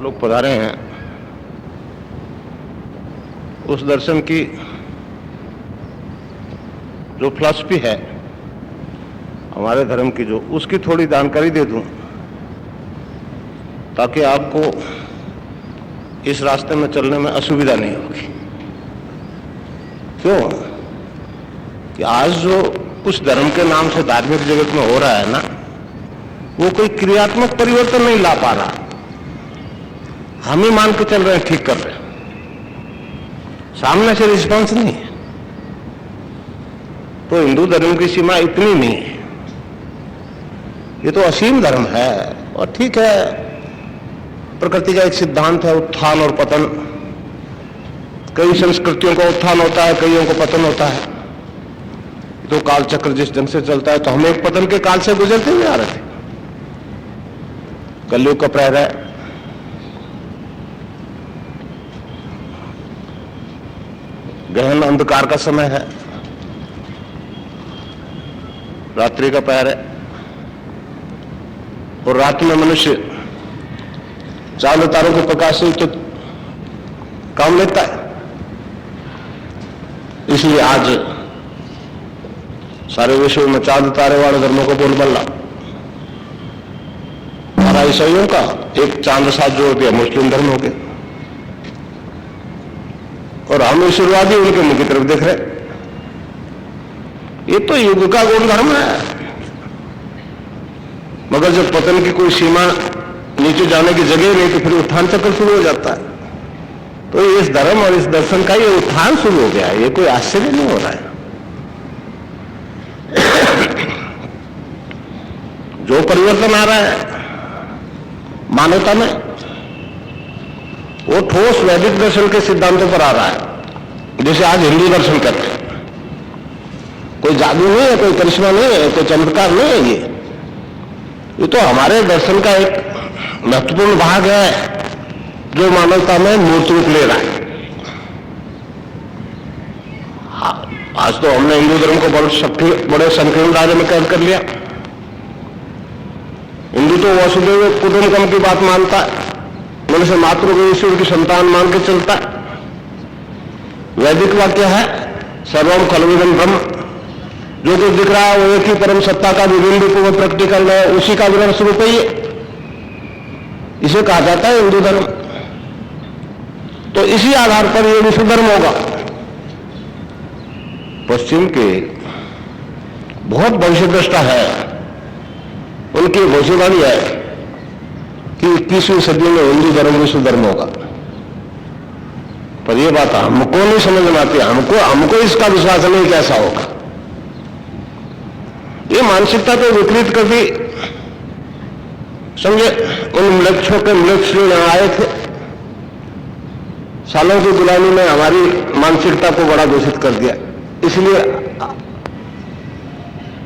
लोग पधारे हैं, उस दर्शन की जो फिलॉसफी है हमारे धर्म की, जो उसकी थोड़ी जानकारी दे दूं ताकि आपको इस रास्ते में चलने में असुविधा नहीं होगी। क्यों कि आज जो कुछ धर्म के नाम से धार्मिक जगत में हो रहा है ना, वो कोई क्रियात्मक परिवर्तन नहीं ला पा रहा। हम ही मान के चल रहे हैं, ठीक कर रहे हैं, सामने से रिस्पॉन्स नहीं है। तो हिंदू धर्म की सीमा इतनी नहीं है, ये तो असीम धर्म है। और ठीक है, प्रकृति का एक सिद्धांत है उत्थान और पतन। कई संस्कृतियों का उत्थान होता है, कईयों को पतन होता है। तो काल चक्र जिस ढंग से चलता है, तो हम एक पतन के काल से गुजरते हुए आ रहे थे। कलयुग का प्रहर है, गहन अंधकार का समय है, रात्रि का प्रहर है। और रात में मनुष्य चांद तारों के प्रकाश से तो काम लेता है। इसलिए आज सारे विश्व में चांद तारे वाले धर्मों को बोलबाला। हमारा ईसाइयों का एक चांद साथ जोड़ दिया मुस्लिम धर्म हो गए, और हम ईश्वरवादी उनके मुंह की तरफ देख रहे। ये तो युग का गुण धर्म है। मगर जब पतन की कोई सीमा, नीचे जाने की जगह नहीं, तो फिर उत्थान चक्र शुरू हो जाता है। तो इस धर्म और इस दर्शन का ये उत्थान शुरू हो गया है, ये कोई आश्चर्य नहीं हो रहा है। जो परिवर्तन आ रहा है मानवता में, वो ठोस वैदिक दर्शन के सिद्धांतों पर आ रहा है, जैसे आज हिंदू दर्शन करते हैं। कोई जादू नहीं है, कोई करिश्मा नहीं है, कोई चमत्कार नहीं है। ये तो हमारे दर्शन का एक महत्वपूर्ण भाग है, जो मानवता में मूर्त रूप ले रहा है। आज तो हमने हिंदू धर्म को बड़े संकीर्ण दायरे में कैद कर लिया। हिंदू तो वसुदेव कुटुंबकम की बात मानता है, मनुष्य मातृ को ईश्वर की संतान मान के चलता है। वैदिक वाक्य है सर्वम खलविदं ब्रह्म, जो कुछ दिख रहा है वो एक ही परम सत्ता का विभिन्न रूपों में प्रकटीकरण है, उसी का विनर स्वरूप है। इसे कहा जाता है हिंदू धर्म। तो इसी आधार पर ये विश्व धर्म होगा। पश्चिम के बहुत भविष्यद्रष्टा है, उनकी भविष्यवाणी है कि 21वीं सदी में हिंदू धर्म विश्व धर्म होगा। पर यह बात हमको नहीं समझ में आती। हमको इसका विश्वास नहीं कैसा होगा। ये मानसिकता तो विपरीत कभी समझे। उन मृक्षों के मृक्ष आए थे, सालों की गुलामी में हमारी मानसिकता को बड़ा दूषित कर दिया। इसलिए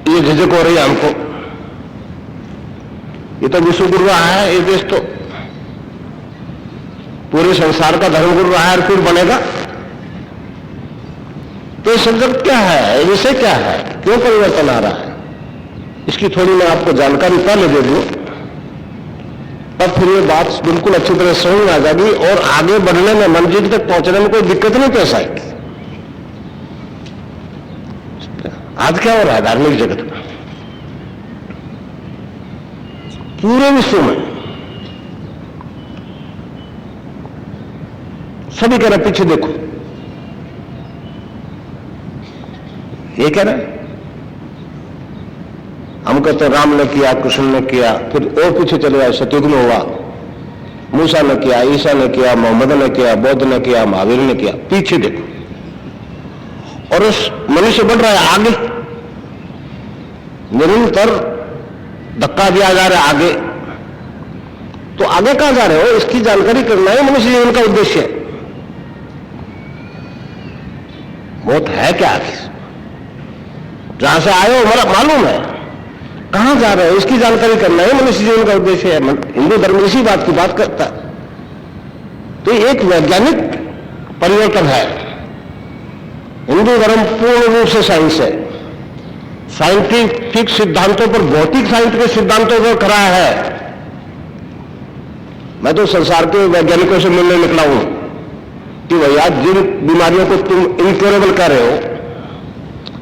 ये झिझक हो रही है हमको। ये तो विश्व गुरु रहा है, ये देश तो पूरे संसार का धर्म गुरु रहा है, और फिर बनेगा। तो ये सब्जेक्ट क्या है, विषय क्या है, क्यों परिवर्तन आ रहा है, इसकी थोड़ी मैं आपको जानकारी पहले दे दूं, तब फिर ये बात बिल्कुल अच्छी तरह समझ में आ जाएगी और आगे बढ़ने में, मंजिल तक पहुंचने में कोई दिक्कत नहीं पेश आएगी। आज क्या हो रहा है धार्मिक जगत में, पूरे विश्व में सभी कह रहे पीछे देखो। ये कह रहे हम कहते हैं राम ने किया, कृष्ण ने किया, फिर और पीछे चले जाए, शत्रुघ्न हुआ, मूसा ने किया, ईसा ने किया, मोहम्मद ने किया, बौद्ध ने किया, महावीर ने किया। पीछे देखो और उस मनुष्य बढ़ रहा है आगे, निरंतर धक्का दिया जा रहा है आगे। तो आगे कहां जा रहे हो, इसकी जानकारी करना है मनुष्य जीवन का उद्देश्य है। मौत है क्या आगे, जहां से आए हो मालूम है, कहां जा रहे हो इसकी जानकारी करना है मनुष्य जीवन का उद्देश्य है। हिंदू धर्म इसी बात की बात करता है। तो एक वैज्ञानिक परिवर्तन है। हिंदू धर्म पूर्ण रूप से साइंस है, साइंटिफिक सिद्धांतों पर, भौतिक साइंस के सिद्धांतों पर खड़ा है। मैं तो संसार के वैज्ञानिकों से मिलने निकला हूं कि भैया जिन बीमारियों को तुम इनक्योरेबल कह रहे हो,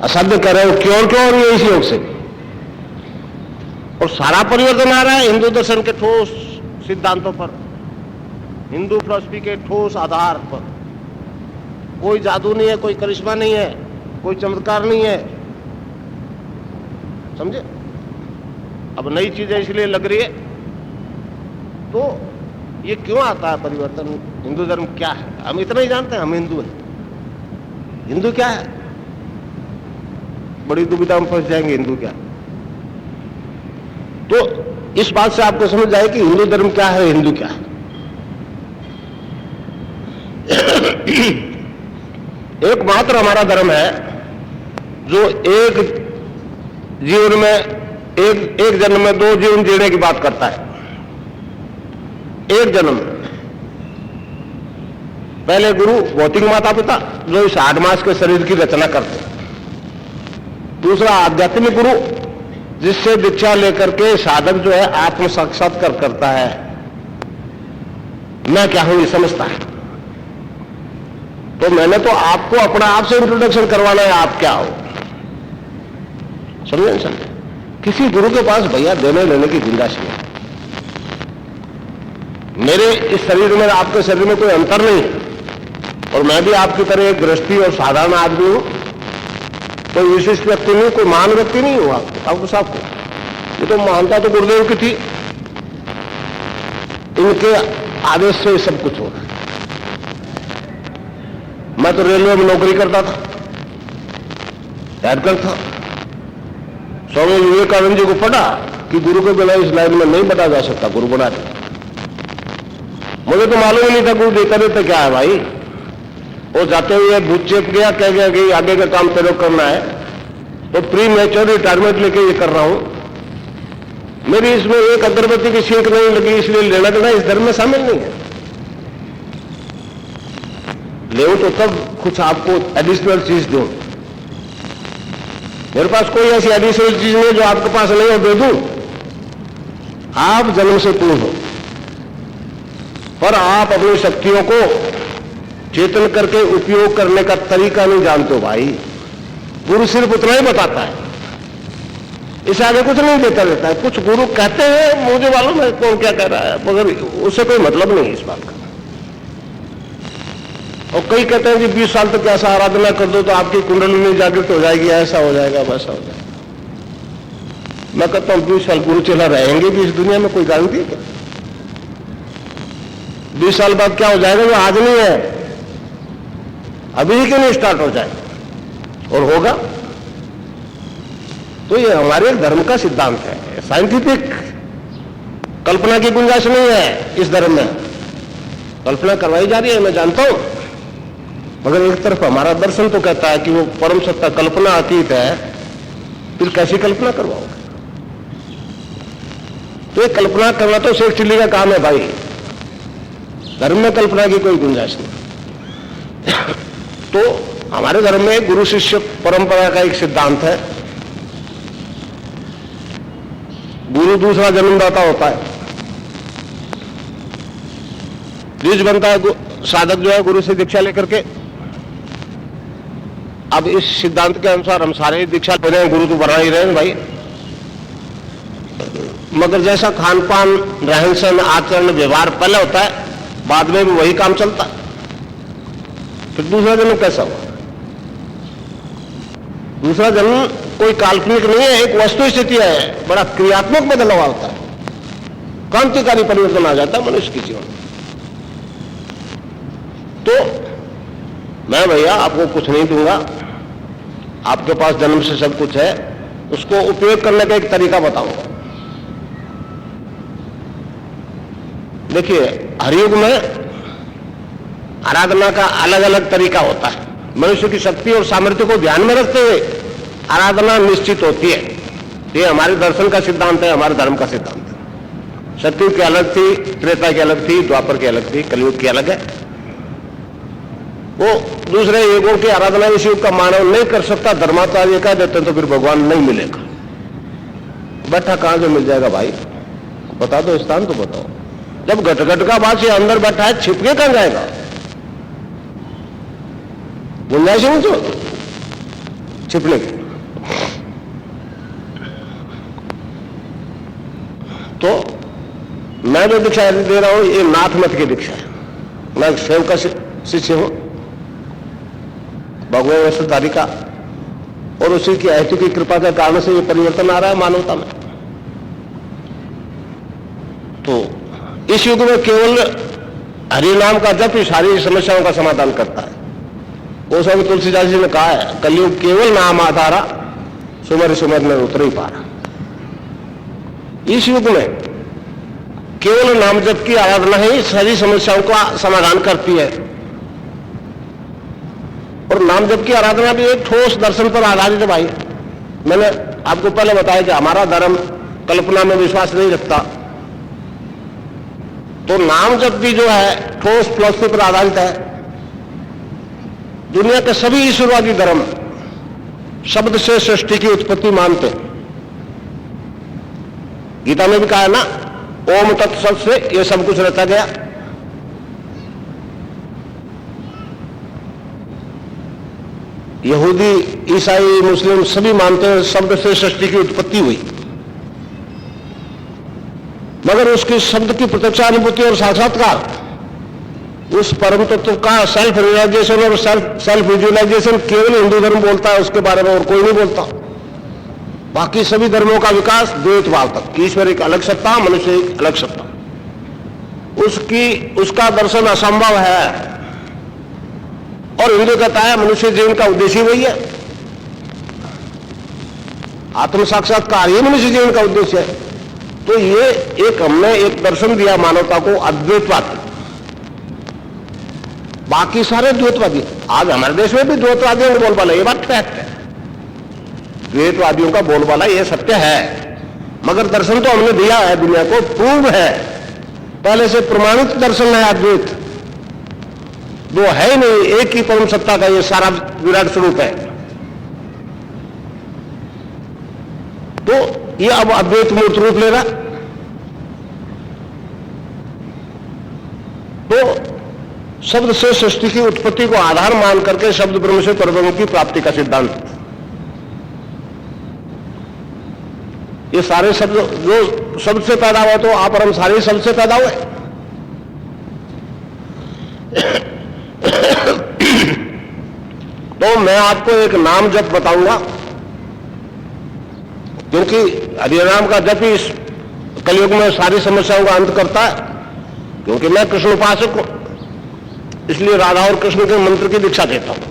असाध्य कह रहे हो, क्यों हो रही है इस योग से। और सारा परिवर्तन आ रहा है हिंदू दर्शन के ठोस सिद्धांतों पर, हिंदू फिलॉसफी के ठोस आधार पर। कोई जादू नहीं है, कोई करिश्मा नहीं है, कोई चमत्कार नहीं है, समझे। अब नई चीजें इसलिए लग रही है, तो ये क्यों आता है परिवर्तन। हिंदू धर्म क्या है, हम इतना ही जानते हैं, हम हिंदू हैं। हिंदू क्या है, बड़ी दुविधा में फंस जाएंगे। हिंदू क्या, तो इस बात से आपको समझ जाए कि हिंदू धर्म क्या है, हिंदू क्या है। एकमात्र हमारा धर्म है जो एक जीवन में एक जन्म में 2 जीवन जीने की बात करता है। एक जन्म, पहले गुरु भौतिक माता पिता जो इस 8 मास के शरीर की रचना करते हैं। दूसरा आध्यात्मिक गुरु जिससे दीक्षा लेकर के साधक जो है आत्म साक्षात्कार करता है, मैं क्या हूं ये समझता है। तो मैंने तो आपको अपना आप से इंट्रोडक्शन करवाना है, आप क्या हो, समझे। समझे, किसी गुरु के पास भैया देने लेने की गुंजाइश नहीं है। मेरे इस शरीर में आपके शरीर में कोई अंतर नहीं, और मैं भी आपकी तरह एक गृहस्थी और साधारण आदमी हूं, कोई विशिष्ट व्यक्ति नहीं, कोई महान व्यक्ति नहीं हुआ आपको साहब को। ये तो महानता तो गुरुदेव की थी, इनके आदेश से सब कुछ हो रहा है। मैं तो रेलवे में नौकरी करता था, हेडकर था। स्वामी विवेकानंद जी को पता कि गुरु के बिना इस लाइन में नहीं बना जा सकता, गुरु बना दे। मुझे तो मालूम ही नहीं था गुरु देता रहता क्या है भाई। वो जाते हुए भूत चेप गया, कह गया कि आगे का काम तेरे को करना है, तो प्री मैच्योर रिटायरमेंट लेके ये कर रहा हूं। मेरी इसमें एक अगरबत्ती की सीख नहीं लगी, इसलिए लेना देना इस धर्म में शामिल नहीं है। ले तो तब कुछ आपको एडिशनल चीज दो। मेरे पास कोई ऐसी एडिशनल चीज नहीं जो आपके पास नहीं हो, दे दूं। आप जन्म से पूर्ण हो, पर आप अपनी शक्तियों को चेतन करके उपयोग करने का तरीका नहीं जानते हो भाई। गुरु सिर्फ उतना ही बताता है, इससे आगे कुछ नहीं देता रहता है। कुछ गुरु कहते हैं, मुझे मालूम है कौन क्या कह रहा है, मगर उससे कोई मतलब नहीं है इस बात का। और कई कहते हैं कि 20 साल तक ऐसा आराधना कर दो तो आपकी कुंडली जागृत हो जाएगी, ऐसा हो जाएगा, वैसा हो जाएगा। मैं कहता हूं 20 साल गुरु चेला रहेंगे भी इस दुनिया में, कोई गारंटी क्या। 20 साल बाद क्या हो जाएगा जो आज नहीं है, अभी ही क्यों नहीं स्टार्ट हो जाए और होगा। तो ये हमारे धर्म का सिद्धांत है, साइंटिफिक कल्पना की गुंजाइश नहीं है इस धर्म में। कल्पना करवाई जा रही है, मैं जानता हूं, मगर एक तरफ हमारा दर्शन तो कहता है कि वो परम सत्ता कल्पना अतीत है, फिर कैसी कल्पना करवाओगे। तो ये कल्पना करना तो शेख चिल्ली का काम है भाई, धर्म में कल्पना की कोई गुंजाइश नहीं। तो हमारे धर्म में गुरु शिष्य परंपरा का एक सिद्धांत है, गुरु दूसरा जन्मदाता होता है। द्विज बनता है साधक जो है गुरु से दीक्षा लेकर के। अब इस सिद्धांत के अनुसार हम सारे दीक्षा ले रहे हैं, गुरु तो बना ही रहे हैं भाई, मगर जैसा खान पान, रहन सहन, आचरण, व्यवहार पहले होता है, बाद में भी वही काम चलता है। फिर दूसरा जन्म कैसा हुआ। दूसरा जन्म कोई काल्पनिक नहीं है, एक वस्तु स्थिति है, बड़ा क्रियात्मक बदलाव होता है, क्रांतिकारी परिवर्तन आ जाता है मनुष्य के जीवन में। तो मैं भैया आपको कुछ नहीं दूंगा, आपके पास जन्म से सब कुछ है, उसको उपयोग करने का एक तरीका बताऊंगा। देखिए, हर युग में आराधना का अलग अलग तरीका होता है। मनुष्य की शक्ति और सामर्थ्य को ध्यान में रखते हुए आराधना निश्चित होती है। ये हमारे दर्शन का सिद्धांत है, हमारे धर्म का सिद्धांत है। सतयुग की अलग थी, त्रेता की अलग थी, द्वापर की अलग थी, कलयुग की अलग है। वो दूसरे युगों की आराधना इस युग का मानव नहीं कर सकता। धर्माचार्य कह देते तो फिर भगवान नहीं मिलेगा। बैठा कहां से मिल जाएगा भाई, बता दो स्थान तो बताओ। जब घट का बात से अंदर बैठा है, छिप के कहां जाएगा? गुंजाइश नहीं तो छिपने की। तो मैं जो दीक्षा दे रहा हूं ये नाथ मत की दीक्षा है। मैं सेवक का शिष्य हूं, भगवान वस्त्रधारी का, और उसी की ऐति की कृपा के कारण से ये परिवर्तन आ रहा है मानवता में। तो इस युग में केवल हरि नाम का जप ही सारी समस्याओं का समाधान करता है। वो स्वामी तुलसीदास जी ने कहा है, कलयुग केवल नाम आधारा, सुमर सुमर में उतर ही पारा। इस युग में केवल नाम जप की आराधना ही सारी समस्याओं का समाधान करती है। और नाम जप की आराधना भी एक ठोस दर्शन पर आधारित है। भाई, मैंने आपको पहले बताया कि हमारा धर्म कल्पना में विश्वास नहीं रखता, तो नाम जप भी जो है ठोस फिलॉसफी पर आधारित है। दुनिया के सभी ईश्वरवादी धर्म शब्द से सृष्टि की उत्पत्ति मानते हैं। गीता में भी कहा है ना, ओम तत्सत से ये सब कुछ रचा गया। यहूदी, ईसाई, मुस्लिम सभी मानते हैं शब्द से सृष्टि की उत्पत्ति हुई, मगर उसके शब्द की प्रत्यक्ष अनुभूति और साक्षात्कार, उस परम तत्व का सेल्फ रियलाइजेशन और सेल्फ विजुअलाइजेशन केवल हिंदू धर्म बोलता है, उसके बारे में और कोई नहीं बोलता। बाकी सभी धर्मों का विकास द्वैतभाव तक, ईश्वर एक अलग सत्ता, मनुष्य एक अलग सत्ता, उसका दर्शन असंभव है। और हिंदू कहता है मनुष्य जीवन का उद्देश्य वही है, आत्म साक्षात्कार ही मनुष्य जीवन का उद्देश्य है। तो ये एक हमने एक दर्शन दिया मानवता को, अद्वैतवाद। बाकी सारे द्वैतवादी, आज हमारे देश में भी द्वैतवादियों का बोलबाला, ये बात फैक्ट है, द्वैतवादियों का बोलबाला ये सत्य है। मगर दर्शन तो हमने दिया है, दुनिया को प्रूव है, पहले से प्रमाणित दर्शन है अद्वैत। दो है ही नहीं, एक ही परम सत्ता का ये सारा विराट स्वरूप है। तो ये अब अद्वैत मूर्त रूप ले रहा। तो शब्द से सृष्टि की उत्पत्ति को आधार मान करके शब्द ब्रह्म से परब्रह्म की प्राप्ति का सिद्धांत। ये सारे शब्द जो शब्द से पैदा हुआ, तो आप और हम सारे शब्द से पैदा हुए। तो मैं आपको एक नाम जप बताऊंगा, क्योंकि हरि नाम का जप ही इस कलयुग में सारी समस्याओं का अंत करता है। क्योंकि मैं कृष्ण उपासक हूं, इसलिए राधा और कृष्ण के मंत्र की दीक्षा देता हूं।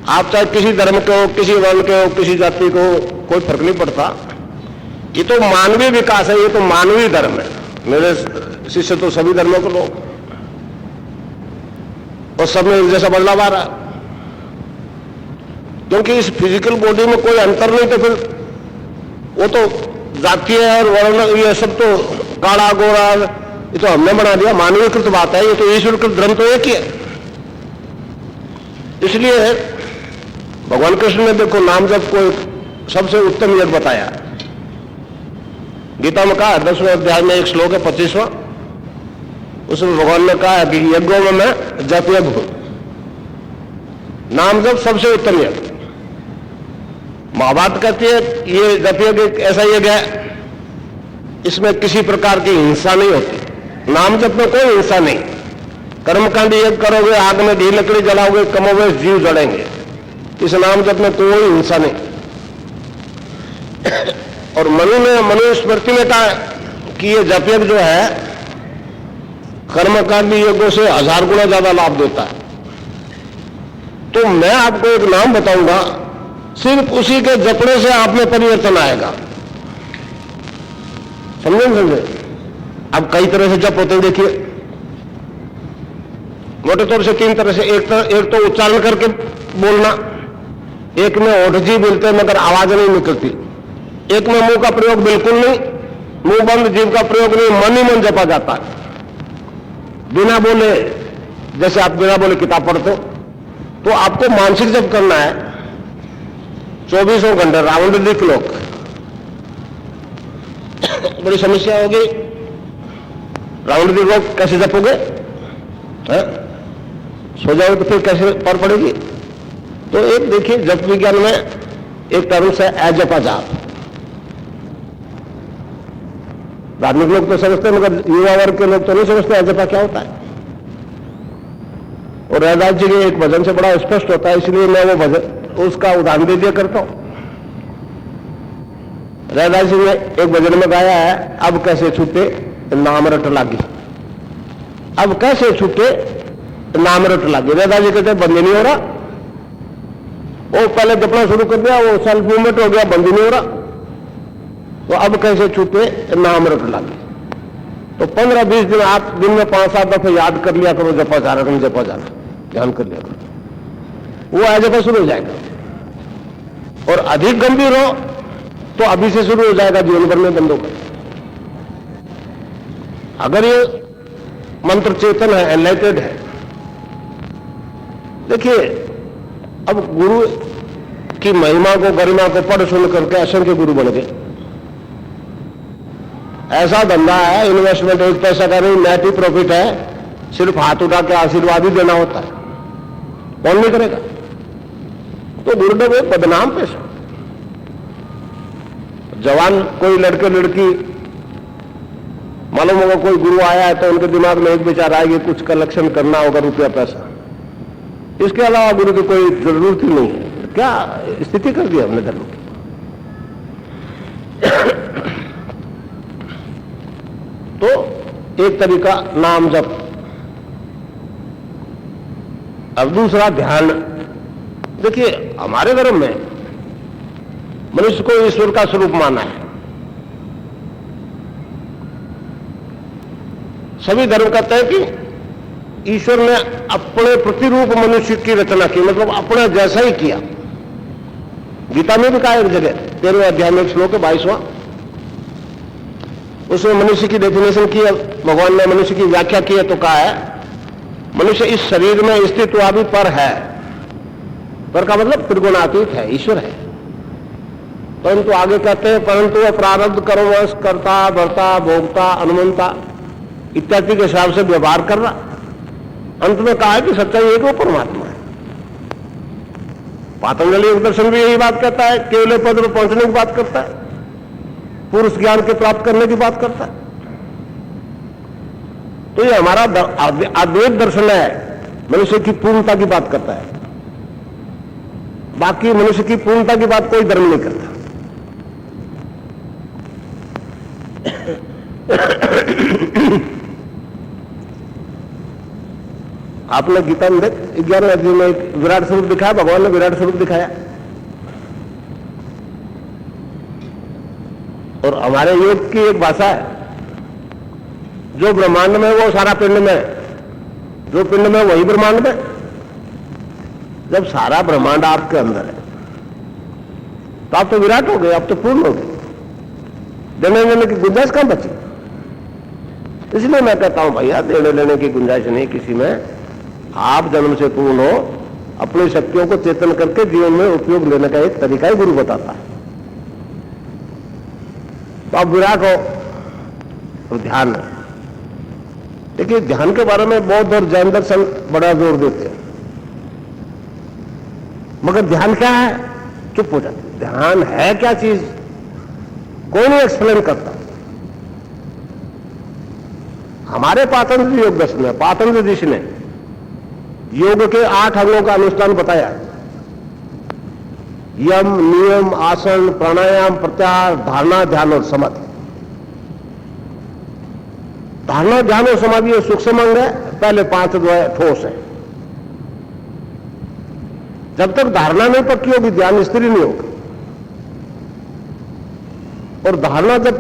आप चाहे किसी धर्म के हो, किसी वर्ण के हो, किसी जाति को, कोई फर्क नहीं पड़ता। ये तो मानवीय विकास है, ये तो मानवीय धर्म है। मेरे शिष्य तो सभी धर्मों के लोग, और सब में एक जैसा बदलाव आ रहा है। क्योंकि इस फिजिकल बॉडी में कोई अंतर नहीं, तो फिर वो तो जातीय और वर्ण ये सब तो काला गोरा ये तो हमने बना दिया, मानवीयकृत बात है। ये तो ईश्वरकृत धर्म तो एक ही है। इसलिए भगवान कृष्ण ने देखो नाम जप को सबसे उत्तम यज्ञ बताया। गीता में कहा है 10वें अध्याय में एक श्लोक है 25वां, उसमें भगवान ने कहा है कि यज्ञों में मैं जप यज्ञ हूं। नाम जप सबसे उत्तम यज्ञ। महाभारत कहती है ये जप यज्ञ एक ऐसा यज्ञ है, इसमें किसी प्रकार की हिंसा नहीं होती। नाम जप में कोई हिंसा नहीं। कर्मकांड यज्ञ करोगे, आग में घी लकड़ी जलाओगे, कमोगे, जीव जड़ेंगे। इस नाम जप में कोई हिंसा नहीं। और मनु स्मृति में कहा कि ये जप यज्ञ जो है कर्मकांडी यज्ञों से 1000 गुना ज्यादा लाभ देता है। तो मैं आपको एक नाम बताऊंगा, सिर्फ उसी के जपने से आप में परिवर्तन आएगा। समझे? अब कई तरह से जप होते हैं, देखिए मोटे तौर से 3 तरह से। एक तो उच्चारण करके बोलना, एक में होठ जी बोलते हैं मगर आवाज नहीं निकलती, एक में मुंह का प्रयोग बिल्कुल नहीं, मुंह बंद, जीभ का प्रयोग नहीं, मन ही मन जपा जाता है बिना बोले। जैसे आप बिना बोले किताब पढ़ते हो, तो आपको मानसिक जप करना है 24 घंटे राउंड द क्लॉक। बड़ी समस्या होगी। राउंड दी क्लॉक कैसे जपोगे? सो जाओ तो फिर कैसे पर पड़ेगी? तो एक देखिए, जप विज्ञान में एक टर्म्स है अजपा जाप। धार्मिक लोग तो समझते हैं, मगर युवा वर्ग के लोग तो नहीं समझते अजपा क्या होता है। और रैदास जी के एक भजन से बड़ा स्पष्ट होता है, इसलिए मैं वो भजन उसका उदाहरण दे दिया करता हूं। रैदास जी ने एक भजन में गाया है, अब कैसे छूटे नाम रट लागी। अब कैसे छूटे नाम रट लागी। रैदास जी कहते बंद नहीं हो रहा, वो पहले जपना शुरू कर दिया, वो सेल्फ मूवमेंट हो गया, बंद नहीं हो रहा, तो अब कैसे छूटे नाम रट लागी। तो 15-20 दिन आप दिन में 5-7 दफे याद कर लिया करो, जपा जा रहा, जपा जा रहा, ध्यान कर लिया करो, वो अजपा शुरू हो जाएगा। और अधिक गंभीर हो तो अभी से शुरू हो जाएगा, जीवन भर में बंद होगा। अगर ये मंत्र चेतन है, एनलाइटेड है, देखिए अब गुरु की महिमा को, गरिमा को पढ़ सुन करके असंख्य गुरु बन गए। ऐसा धंधा है, इन्वेस्टमेंट एक पैसा का नहीं, नेट ही प्रॉफिट है, सिर्फ हाथ उठा के आशीर्वाद ही देना होता है, कौन नहीं करेगा? तो गुरुदेव एक बदनाम पैसा। जवान कोई लड़के लड़की मालूम होगा, कोई गुरु आया है तो उनके दिमाग में एक विचार आएगी, कुछ कलेक्शन करना होगा, रुपया पैसा, इसके अलावा गुरु की कोई जरूरत ही नहीं है। क्या स्थिति कर दी हमने धर्म की। तो एक तरीका नाम जप, अब दूसरा ध्यान। देखिए हमारे धर्म में मनुष्य को ईश्वर का स्वरूप माना है। सभी धर्म कहते हैं कि ईश्वर ने अपने प्रतिरूप मनुष्य की रचना की, मतलब अपने जैसा ही किया। गीता में भी कहा एक जगह 13वें अध्याय में श्लोक है 22वां, उसमें मनुष्य की डेफिनेशन की है, भगवान ने मनुष्य की व्याख्या की है, तो कहा है मनुष्य इस शरीर में स्थित हुआ भी पर है। पर का मतलब त्रिगुणातीत है, ईश्वर है। परंतु आगे कहते हैं परंतु वह प्रारब्ध कर्मवश कर्ता भर्ता भोक्ता अनुमंता इत्यादि के हिसाब से व्यवहार कर रहा। अंत में कहा है कि सच्चाई एक वो परमात्मा है। पातंजलि दर्शन भी यही बात कहता है, केवल पद में पहुंचने की बात करता है, पुरुष ज्ञान के प्राप्त करने की बात करता है। तो ये हमारा अद्वैत दर्शन है, मनुष्य की पूर्णता की बात करता है। बाकी मनुष्य की पूर्णता की बात कोई धर्म नहीं करता। आपने गीता में 11वें अध्याय में एक विराट स्वरूप दिखाया, भगवान ने विराट स्वरूप दिखाया। और हमारे योग की एक भाषा है, जो ब्रह्मांड में वो सारा पिंड में, जो पिंड में वही ब्रह्मांड में। जब सारा ब्रह्मांड आपके अंदर है तो आप तो विराट हो गए, आप तो पूर्ण हो गए, देने लेने की गुंजाइश कहां बची? इसलिए मैं कहता हूं भैया, देने लेने की गुंजाइश नहीं किसी में। आप जन्म से पूर्ण हो, अपनी शक्तियों को चेतन करके जीवन में उपयोग लेने का एक तरीका ही गुरु बताता है। तो आप विराट हो तो ध्यान है। देखिए ध्यान के बारे में बौद्ध और जैन दर्शन बड़ा जोर देते हैं, मगर ध्यान क्या है? चुप हो जाते। ध्यान है क्या चीज, कोई नहीं एक्सप्लेन करता। हमारे पातंजलि योग दर्शन में पातंजलि ऋषि ने योग के 8 अंगों का अनुष्ठान बताया। यम, नियम, आसन, प्राणायाम, प्रत्याहार, धारणा, ध्यान और समाधि। धारणा, ध्यान और समाधि ये सूक्ष्म अंग है, पहले 5 जो है ठोस है। जब तक धारणा नहीं पक्की होगी ध्यान स्थिर नहीं होगा। और धारणा जब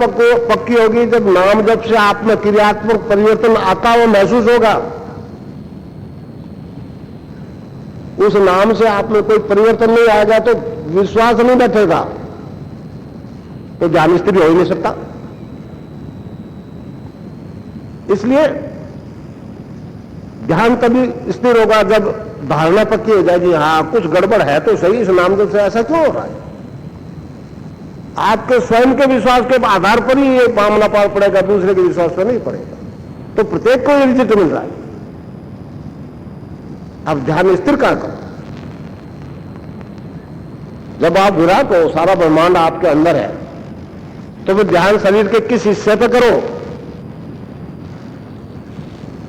पक्की होगी, जब नाम जब से आप में क्रियात्मक परिवर्तन आता वो महसूस होगा, उस नाम से आप में कोई परिवर्तन नहीं आएगा तो विश्वास नहीं बैठेगा, तो ध्यान स्थिर हो ही नहीं सकता। इसलिए ध्यान तभी स्थिर होगा जब धारणा पक्की हो जाएगी, हाँ कुछ गड़बड़ है तो सही, इस नाम से ऐसा क्यों हो रहा है। आपके स्वयं के विश्वास के आधार पर ही ये मामला पार पड़ेगा, दूसरे के विश्वास पर नहीं पड़ेगा। तो प्रत्येक को ये रिजल्ट मिल रहा है। अब ध्यान स्थिर कहां करो। जब आप विराट हो, सारा ब्रह्मांड आपके अंदर है, तो फिर ध्यान शरीर के किस हिस्से पे करो।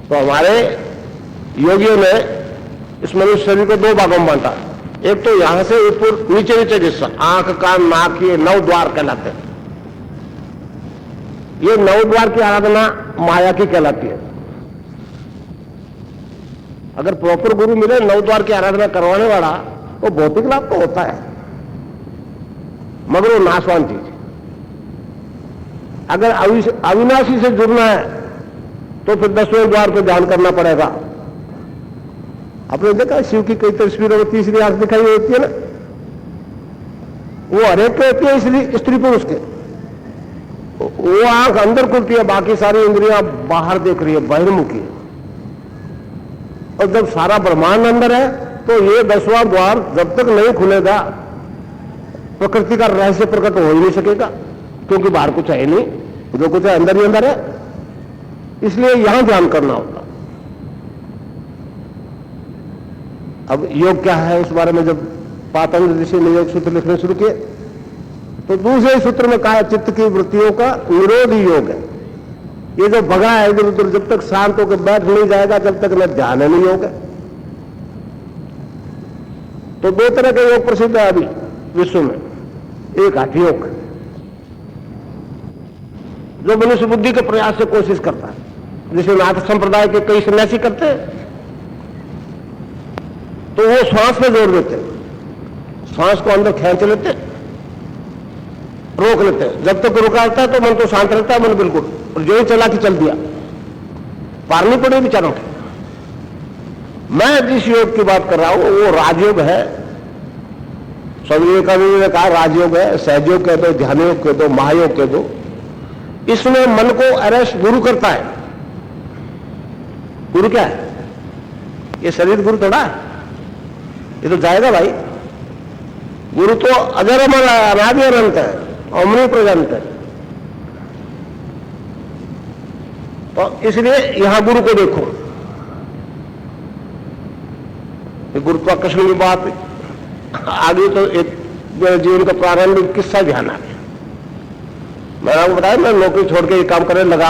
तो हमारे योगियों ने इस मनुष्य शरीर को दो भागों में बांटा। एक तो यहां से ऊपर नीचे नीचे हिस्सा, आंख कान नाक, ये 9 द्वार कहलाते हैं। ये 9 द्वार की आराधना माया की कहलाती है। अगर प्रॉपर गुरु मिले 9 द्वार की आराधना करवाने वाला, तो भौतिक लाभ तो होता है, मगर वो नाशवान चीज है। अगर अविनाशी से जुड़ना है तो फिर 10वें द्वार पर ध्यान करना पड़ेगा। आपने देखा शिव की कई तस्वीरों में तीसरी आंख दिखाई होती है ना, वो हरेक के होती है, इसलिए स्त्री पुरुष के वो आंख अंदर खुलती है, बाकी सारी इंद्रियां बाहर देख रही है, बहिर्मुखी है। और जब सारा ब्रह्मांड अंदर है तो ये 10वां द्वार जब तक नहीं खुलेगा, प्रकृति का रहस्य प्रकट हो ही नहीं सकेगा, क्योंकि बाहर कुछ है नहीं, जो कुछ है अंदर ही अंदर है। इसलिए यहां ध्यान करना होता। अब योग क्या है उस बारे में जब पातंजलि ऋषि ने योग सूत्र लिखने शुरू किए, तो दूसरे सूत्र में कहा चित्त की वृत्तियों का निरोध ही योग है। ये जो भगा है इधर उधर, जब तक शांत होकर बैठ नहीं जाएगा जब तक न ध्यान नहीं योग है। तो 2 तरह के योग प्रसिद्ध है अभी विश्व में। एक हठ योग, जो मनुष्य बुद्धि के प्रयास से कोशिश करता है, जिसे नाथ संप्रदाय के कई सन्यासी करते हैं। तो वो श्वास में जोर देते, श्वास को अंदर खींच लेते, रोक लेते। जब तक रुका रहता है तो मन तो शांत रहता है, मन बिल्कुल, और जो ही चला कि चल दिया, पार नहीं पड़े विचारों के। मैं जिस योग की बात कर रहा हूं वो राजयोग है। स्वामी विवेकानंद ने कहा राजयोग है, सहयोग कह दो, ध्यान योग कह दो, महायोग कह दो। इसमें मन को अरेस्ट गुरु करता है। गुरु क्या है? ये शरीर गुरु थोड़ा है, ये तो जाएगा भाई। गुरु तो अजर अमर अनादि अनंत है, अमृत प्रेजेंट है। तो इसलिए यहां गुरु को देखो। ये गुरुत्वाकर्षण की बात आगे तो एक मेरे जीवन का प्रारंभिक किस्सा ध्यान आ गया। मैंने आपको बताया मैं नौकरी छोड़ के ये काम करने लगा,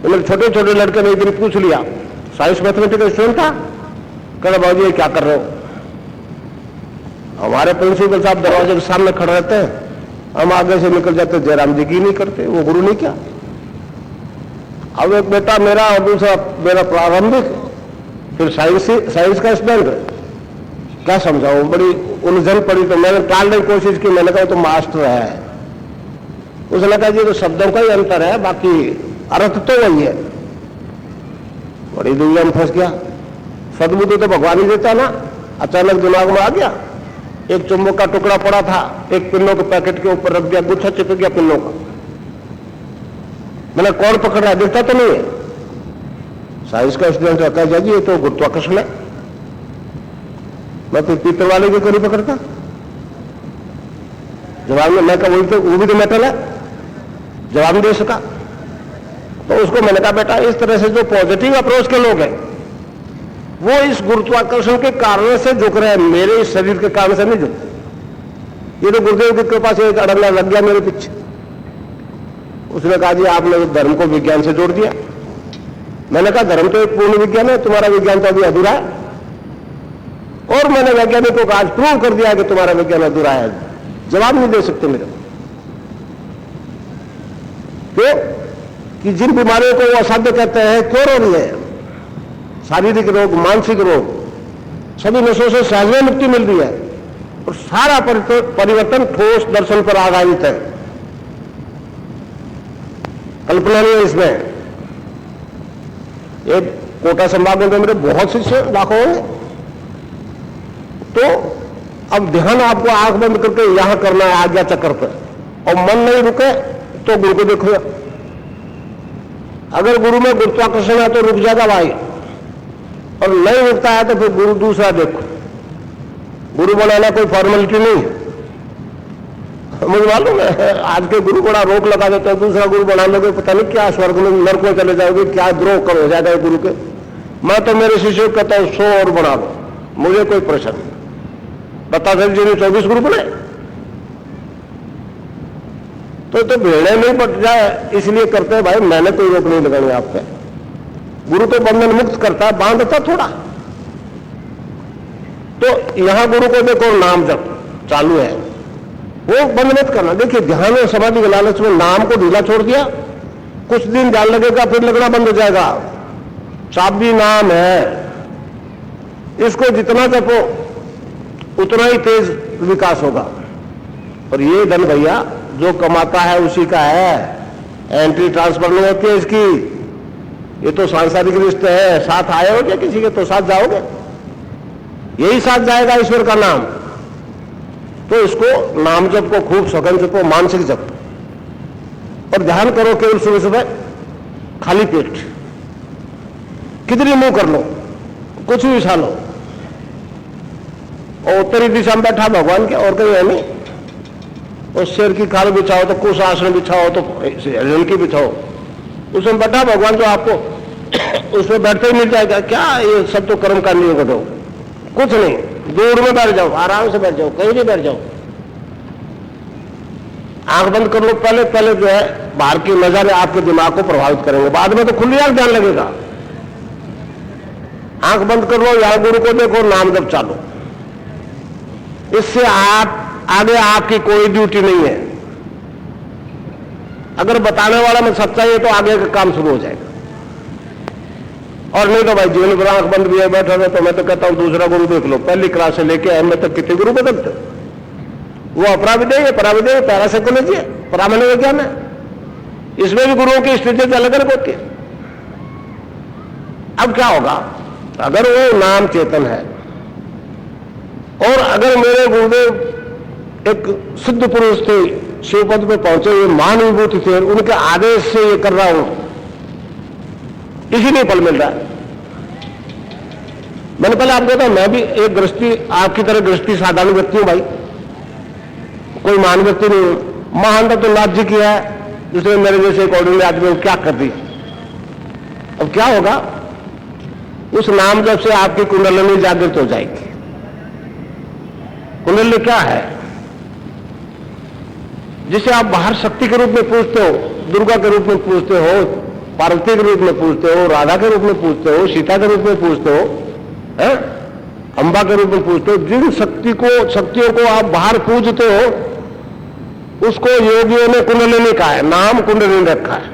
तो मेरे छोटे छोटे लड़के ने एक दिन पूछ लिया, साइंस मैथमेटिक्स स्टूडेंट था, कहना बाबू ये क्या कर रहे हो? हमारे प्रिंसिपल साहब दरवाजे के सामने खड़े रहते हैं, हम आगे से निकल जाते, जयराम जी की नहीं करते, वो गुरु नहीं क्या। अब एक बेटा मेरा और दूसरा मेरा प्रारंभिक, फिर साइंस का स्टूडेंट, क्या समझाऊं, बड़ी उलझन पड़ी। तो मैंने टालने की कोशिश की, मैंने कहा तो मास्टर है। उसने कहा जी तो शब्दों का ही अंतर है, बाकी अर्थ तो वही है। बड़ी दुनिया में फंस गया। सदबुद्धि तो भगवान ही देता ना। अचानक दिमाग में आ गया, एक चुंबक का टुकड़ा पड़ा था, एक पिन्नों के पैकेट के ऊपर रख दिया, गुच्छा चिपक गया पिन्नों का। मैंने कौन पकड़ रहा है, दिखता तो नहीं है। साइंस का स्टूडेंट कहता है जी ये तो गुरुत्वाकर्षण है। मैं तो पीतल वाले को नहीं पकड़ता। जवाब में मैं कहा वो भी तो मेटल है, जवाब दे सका। तो उसको मैंने कहा बेटा इस तरह से जो पॉजिटिव अप्रोच के लोग हैं वो इस गुरुत्वाकर्षण के कारण से झुक रहे हैं, मेरे इस शरीर के कारण से नहीं झुकते। ये तो गुरुदेव की कृपा से एक अड़ंगा लग गया मेरे पीछे। उसने कहा जी आपने धर्म को विज्ञान से जोड़ दिया। मैंने कहा धर्म तो एक पूर्ण विज्ञान है, तुम्हारा विज्ञान तो अभी अधूरा है। और मैंने वैज्ञानिकों को आज प्रूव कर दिया कि तुम्हारा विज्ञान अधूरा है। जवाब नहीं दे सकते मेरे। क्यों? कि जिन बीमारियों को वो असाध्य कहते हैं क्यों हो रही है, शारीरिक रोग, मानसिक रोग, सभी नशों से सहज मुक्ति मिल रही है। और सारा परिवर्तन ठोस दर्शन पर आधारित है, कल्पना नहीं है इसमें। एक कोटा संभाग में मेरे बहुत शिष्य लाखों हैं। तो अब ध्यान आपको आंख बंद करके यहां करना है आज्ञा चक्र पर, और मन नहीं रुके तो गुरु को देखो। अगर गुरु में गुरुत्वाकर्षण है तो रुक जाएगा भाई, और नहीं रुकता है तो फिर गुरु दूसरा देखो। गुरु बनाना कोई फॉर्मेलिटी नहीं है। मुझे मालूम है आज के गुरु बड़ा रोक लगा देते हैं, दूसरा गुरु बना लोगे, पता नहीं क्या स्वर्ग में नरक में चले जाओगे, क्या द्रोह कर हो जाएगा गुरु के। मैं तो मेरे शिष्यों को कहता हूं 100 और बना दो, मुझे कोई प्रश्न नहीं। बता दें जी 24 गुरु बने तो भेड़े नहीं पट जाए इसलिए करते हैं भाई, मैंने कोई रोक नहीं लगानी आप पे। गुरु तो बंधन मुक्त करता है, बांधता थोड़ा। तो यहां गुरु को देखो नाम जब चालू है, वो बंद मत करना। देखिए ध्यान और समाधि के लालच में नाम को ढीला छोड़ दिया, कुछ दिन ध्यान लगेगा फिर लगना बंद हो जाएगा। चाबी नाम है, इसको जितना जपो उतना ही तेज विकास होगा। और ये धन भैया जो कमाता है उसी का है, एंट्री ट्रांसफर नहीं होती है इसकी। ये तो सांसारिक रिश्ते है, साथ आए हो क्या किसी के तो साथ जाओगे, यही साथ जाएगा ईश्वर का नाम। तो इसको नाम जप को खूब सघन जपो, मानसिक जप, और ध्यान करो केवल सुबह सुबह खाली पेट, कितनी मुंह कर लो, कुछ भी उछालो, और उत्तरी दिशा में बैठा भगवान के, और कहीं है नहीं। और शेर की खाल बिछाओ तो कुछ आसन बिछाओ तो हिरण की बिछाओ, उसमें बैठा भगवान जो आपको उसमें बैठते ही मिल जाएगा। क्या ये सब तो कर्म का नहीं होगा, कुछ नहीं, दूर में बैठ जाओ, आराम से बैठ जाओ, कहीं भी बैठ जाओ, आंख बंद कर लो। पहले पहले जो है बाहर की नजारे आपके दिमाग को प्रभावित करेंगे, बाद में तो खुली आंख ध्यान लगेगा। आंख बंद कर लो, यहां गुरु को देखो, नाम जप चालो। इससे आप आगे आपकी कोई ड्यूटी नहीं है। अगर बताने वाला में सच्चाई है तो आगे का काम शुरू हो जाएगा, और नहीं तो भाई जीवन भर आंख बंद भी है बैठा है। तो मैं तो कहता हूं दूसरा गुरु देख लो, पहली क्लास से लेके एम तक कितने गुरु बदलते, वो अपराविदय है, पराविदय है, पैरासाइकोलॉजी है, परामाणिक विज्ञान है, इसमें भी गुरुओं की स्थिति अलग अलग होती है। अब क्या होगा, अगर वो नाम चेतन है, और अगर मेरे गुरुदेव एक सिद्ध पुरुष थे, शिवपद पे पहुंचे हुए मान विभूति थे, उनके आदेश से ये कर रहा हूं, इसीलिए फल मिल रहा है। मैंने पहले आपको कहता मैं भी एक गृहस्थी, आपकी तरह गृहस्थी साधारण व्यक्ति हूं भाई, कोई महान व्यक्ति नहीं हूं। महानता तो नाथ जी की है, जिसने मेरे जैसे एक ऑर्डिनरी आदमी को क्या कर दी। अब क्या होगा, उस नाम जब से आपकी कुंडलिनी जागृत हो जाएगी। कुंडली क्या है, जिसे आप बाहर शक्ति के रूप में पूजते हो, दुर्गा के रूप में पूजते हो, पार्वती के रूप में पूजते हो, राधा के रूप में पूजते हो, सीता के रूप में पूजते हो, है अंबा के रूप में पूजते हो। जिन शक्तियों को आप बाहर पूजते हो, उसको योगियों ने कुंडलिनी कहा है, नाम कुंडलिनी रखा है।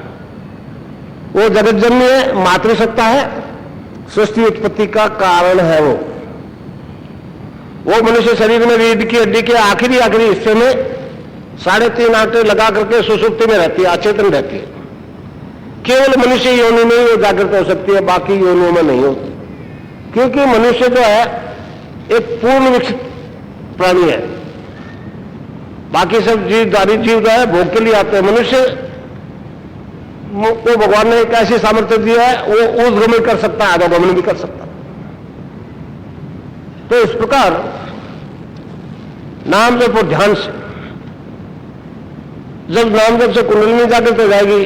वो जगतजननी है, मातृसत्ता है, सृष्टि उत्पत्ति का कारण है। वो मनुष्य शरीर में रीढ़ की हड्डी के आखिरी हिस्से में 3.5 आंटे लगा करके सुसुप्ति में रहती है, अचेतन रहती है। केवल मनुष्य योनि में ही वो जागृत हो सकती है, बाकी योनियों में नहीं होती, क्योंकि मनुष्य जो है एक पूर्ण विकसित प्राणी है। बाकी सब जीवधारी जीव जो है भोग के लिए आते हैं। मनुष्य को भगवान ने एक ऐसी सामर्थ्य दिया है, वो ऊर्ध्वगमन कर सकता है, अधोगमन भी कर सकता है। तो इस प्रकार नाम जप और ध्यान से, जब नाम जप से कुंडलिनी जागृत हो जाएगी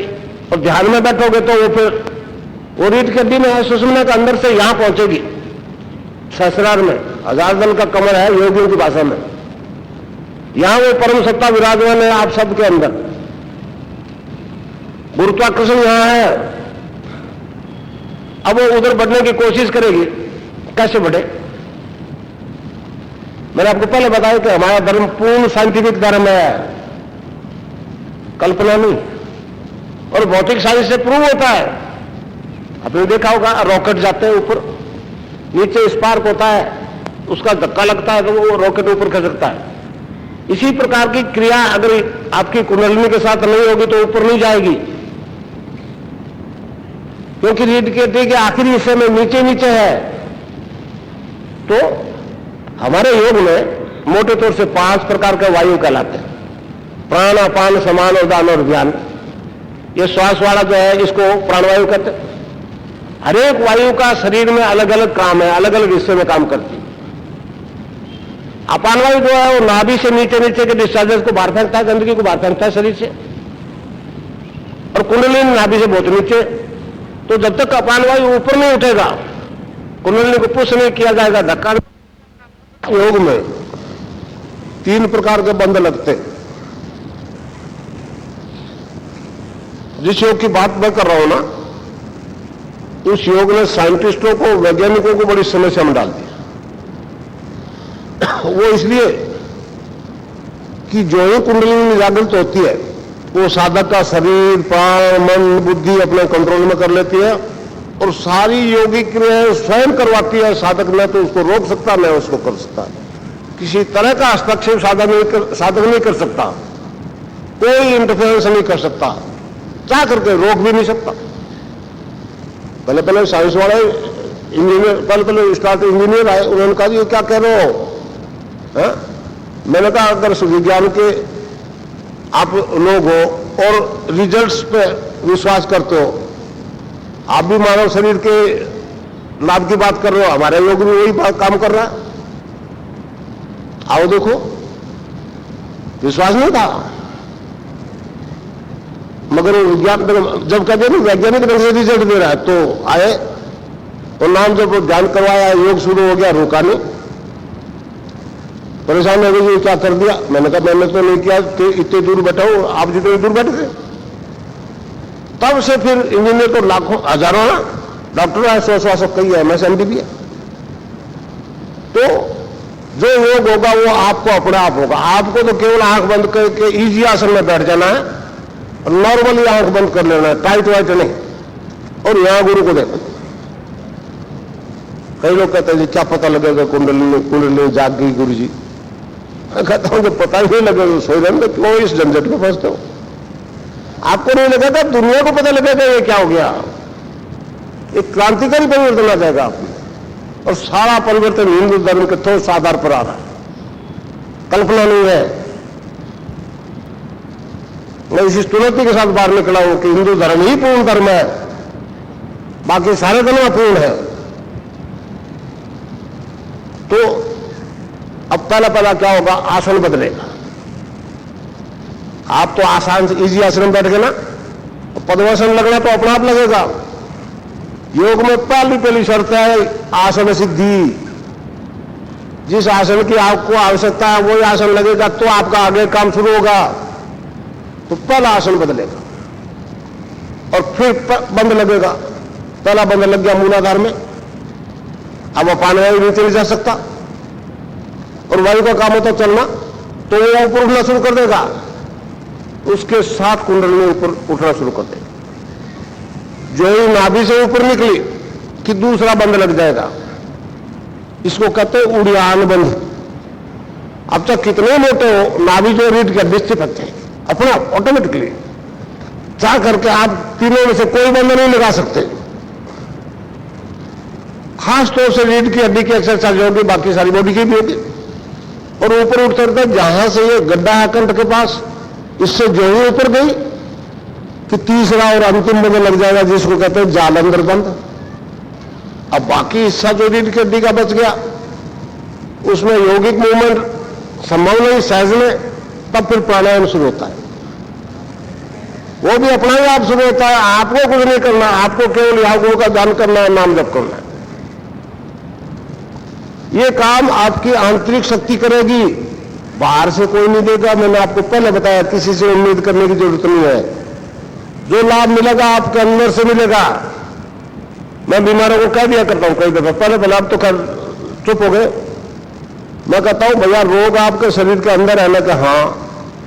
और ध्यान में बैठोगे तो वो फिर वो रीढ़ की हड्डी में है, सुषुम्ना के अंदर से यहां पहुंचेगी, सहस्रार में, 1000 दल का कमर है योगियों की भाषा में। यहां वो परम सत्ता विराजमान है आप सबके अंदर। गुरुत्वाकर्षण यहां है। अब वो उधर बढ़ने की कोशिश करेगी, कैसे बढ़े। मैंने आपको पहले बताया कि हमारा धर्म पूर्ण साइंटिफिक धर्म है, कल्पना नहीं, और भौतिक साइंस से प्रूव होता है। आपने देखा होगा रॉकेट जाते हैं ऊपर, नीचे स्पार्क होता है, उसका धक्का लगता है तो वो रॉकेट ऊपर खसकता है। इसी प्रकार की क्रिया अगर आपकी कुंडलिनी के साथ नहीं होगी तो ऊपर नहीं जाएगी, क्योंकि रीढ़ की हड्डी के आखिरी हिस्से में नीचे नीचे है। तो हमारे योग में मोटे तौर से 5 प्रकार के वायु कहलाते हैं, प्राण, अपान, समान, उदान और ध्यान। ये श्वास वाला जो है इसको प्राणवायु कहते हैं। हर एक वायु का शरीर में अलग अलग काम है, अलग अलग हिस्से में काम करती है। अपान वायु जो है वो नाभि से नीचे नीचे के डिस्चार्जेस को बाहर फेंकता है, गंदगी को बाहर फेंकता है शरीर से, और कुंडलिनी नाभि से बहुत नीचे। तो जब तक अपान वायु ऊपर नहीं उठेगा, कुंडलिनी को पुश नहीं किया जाएगा, धक्का। योग में 3 प्रकार के बंध लगते। जिस योग की बात मैं कर रहा हूं ना, उस योग ने साइंटिस्टों को, वैज्ञानिकों को बड़ी समस्या में डाल दिया। वो इसलिए कि जो ही कुंडलिनी जागृत होती है, वो साधक का शरीर, प्राण, मन, बुद्धि अपने कंट्रोल में कर लेती है और सारी योगिक क्रियाएं स्वयं करवाती है। साधक न तो उसको रोक सकता, न उसको कर सकता। किसी तरह का हस्तक्षेप साधक नहीं कर सकता, कोई इंटरफेरेंस नहीं कर सकता, चाह करके रोक भी नहीं सकता। पहले पहले साइंस वाले इंजीनियर, पहले स्टार्ट इंजीनियर आए, उन्होंने कहा ये क्या कह रहे हो? मैंने कहा अगर विज्ञान के आप लोग हो और रिजल्ट्स पे विश्वास करते हो, आप भी मानव शरीर के लाभ की बात कर रहे हो, हमारा योग भी वही काम कर रहा है, आओ देखो। विश्वास नहीं था, मगर विज्ञान जब कहते हैं वैज्ञानिक ढंग से रिजल्ट दे रहा है, तो आए और नाम जब ध्यान करवाया, योग शुरू हो गया, रुका नहीं। परेशान हो गई, क्या कर दिया? मैंने कहा मैंने तो नहीं किया कि इतने दूर बैठा हूं, आप जितने दूर बैठे थे। तब से फिर इंजीनियर तो लाखों हजारों ना डॉक्टर है, 100 कई है, MSMD भी है। तो जो योग होगा वो आपको अपने आप होगा। आपको तो केवल आंख बंद करके इजी आसन में बैठ जाना है, नॉर्मली आंख बंद कर लेना है, टाइट वाइट नहीं। और यहां गुरु को देखो। कई लोग कहते हैं जी क्या पता लगेगा कुंडलिनी जाग गई गुरु जी। मैं कहता हूं जब पता ही नहीं लगेगा सोई रहने, क्यों इस झंझट में फंसते हो? आपको नहीं लगेगा, दुनिया को पता लगेगा ये क्या हो गया। एक क्रांतिकारी परिवर्तन आ जाएगा आप में, और सारा परिवर्तन हिंदू धर्म के ठोस आधार पर आ रहा है, कल्पना नहीं है। मैं इसी चुनौती के साथ बाहर निकला हूं कि हिंदू धर्म ही पूर्ण धर्म है, बाकी सारे धर्म अपूर्ण है। तो अब पहला क्या होगा, आसन बदलेगा। आप तो आसान से इजी आसन में बैठ गए ना, पद्मासन लगना तो अपना आप लगेगा। योग में पहली शर्त है आसन सिद्धि। जिस आसन की आपको आवश्यकता है वही आसन लगेगा तो आपका आगे काम शुरू होगा। तो पहला आसन बदलेगा और फिर बंद लगेगा। पहला बंद लग गया मूलाधार में, अब अपान वायु नीचे नहीं जा सकता और वायु का काम होता चलना, तो वो ऊपर उठना शुरू कर देगा। उसके साथ कुंडलिनी ऊपर उठना शुरू कर देगा। जो ही नाभि से ऊपर निकली कि दूसरा बंद लग जाएगा। इसको कहते हैं उड़ियान बंद। अब तक कितने मोटे हो, नाभि जो रीढ़ की हड्डी से चिपकते हैं अपना ऑटोमेटिकली। चाह करके आप तीनों में से कोई बंद नहीं लगा सकते। खास तौर से रीढ़ की हड्डी की एक्सरसाइज होगी, बाकी सारी बॉडी की भी होगी। और ऊपर उठ सकता है, जहां से ये गड्ढा है कंठ के पास, इससे जो ही ऊपर गई कि तीसरा और अंतिम बंद लग जाएगा, जिसको कहते हैं जालंधर बंद। अब बाकी हिस्सा जो रीढ़ की हड्डी का बच गया, उसमें यौगिक मूवमेंट संभव नहीं सहज में, तब फिर प्राणायाम शुरू होता है। वो भी अपना ही आप शुरू होता है। आपको कुछ नहीं करना, आपको केवल यागुओं का ध्यान करना है, नाम जप करना है। ये काम आपकी आंतरिक शक्ति करेगी, बाहर से कोई नहीं देगा। मैंने आपको पहले बताया, किसी से उम्मीद करने की जरूरत नहीं है। जो लाभ मिलेगा आपके अंदर से मिलेगा। मैं बीमारों को कह दिया करता हूं कई दफा, पहले आप तो खैर चुप हो गए। मैं कहता हूं भैया रोग आपके शरीर के अंदर है ना, कि हाँ,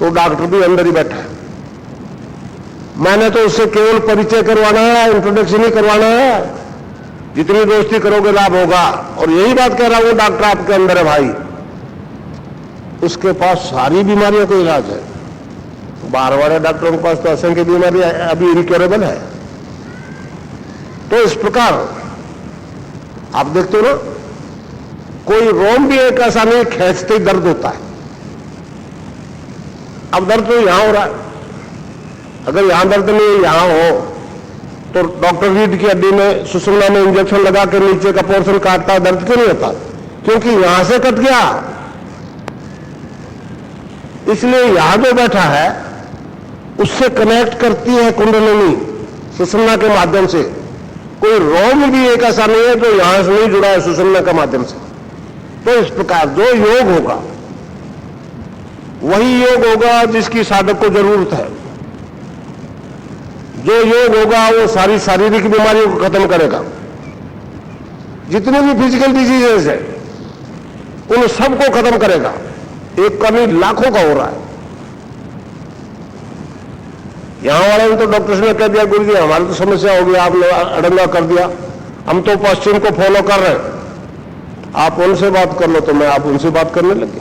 तो डॉक्टर भी अंदर ही बैठा है। मैंने तो उससे केवल परिचय करवाना है, इंट्रोडक्शन ही करवाना है। जितनी दोस्ती करोगे लाभ होगा। और यही बात कह रहा हूं, डॉक्टर आपके अंदर है भाई, उसके पास सारी बीमारियों का इलाज है। बाहर वाले डॉक्टरों के पास तो असंख्य बीमारी अभी इनक्योरेबल है। तो इस प्रकार आप देखते हो ना, कोई रोम भी एक ऐसा नहीं खींचते ही दर्द होता है। अब दर्द तो यहां हो रहा है, अगर यहां दर्द नहीं यहां हो तो डॉक्टर रीढ़ की हड्डी में सुषुम्ना में इंजेक्शन लगा के नीचे का पोर्शन काटता है, दर्द क्यों नहीं होता? क्योंकि यहां से कट गया, इसलिए यहां जो बैठा है उससे कनेक्ट करती है कुंडलिनी सुषुम्ना के माध्यम से। कोई रोग भी एक ऐसा नहीं है जो यहां से नहीं जुड़ा है सुषुम्ना के माध्यम से। तो इस प्रकार जो योग होगा वही योग होगा जिसकी साधक को जरूरत है। जो योग होगा वो सारी शारीरिक बीमारियों को खत्म करेगा। जितने भी फिजिकल डिजीजेस है उन सबको खत्म करेगा। एक का नहीं लाखों का हो रहा है। यहां वाले ने तो डॉक्टर्स ने कह दिया गुरु जी हमारी तो समस्या होगी, आपने अड़ंगा कर दिया, हम तो पश्चिम को फॉलो कर रहे हैं, आप उनसे बात कर लो। तो मैं आप उनसे बात करने लगे।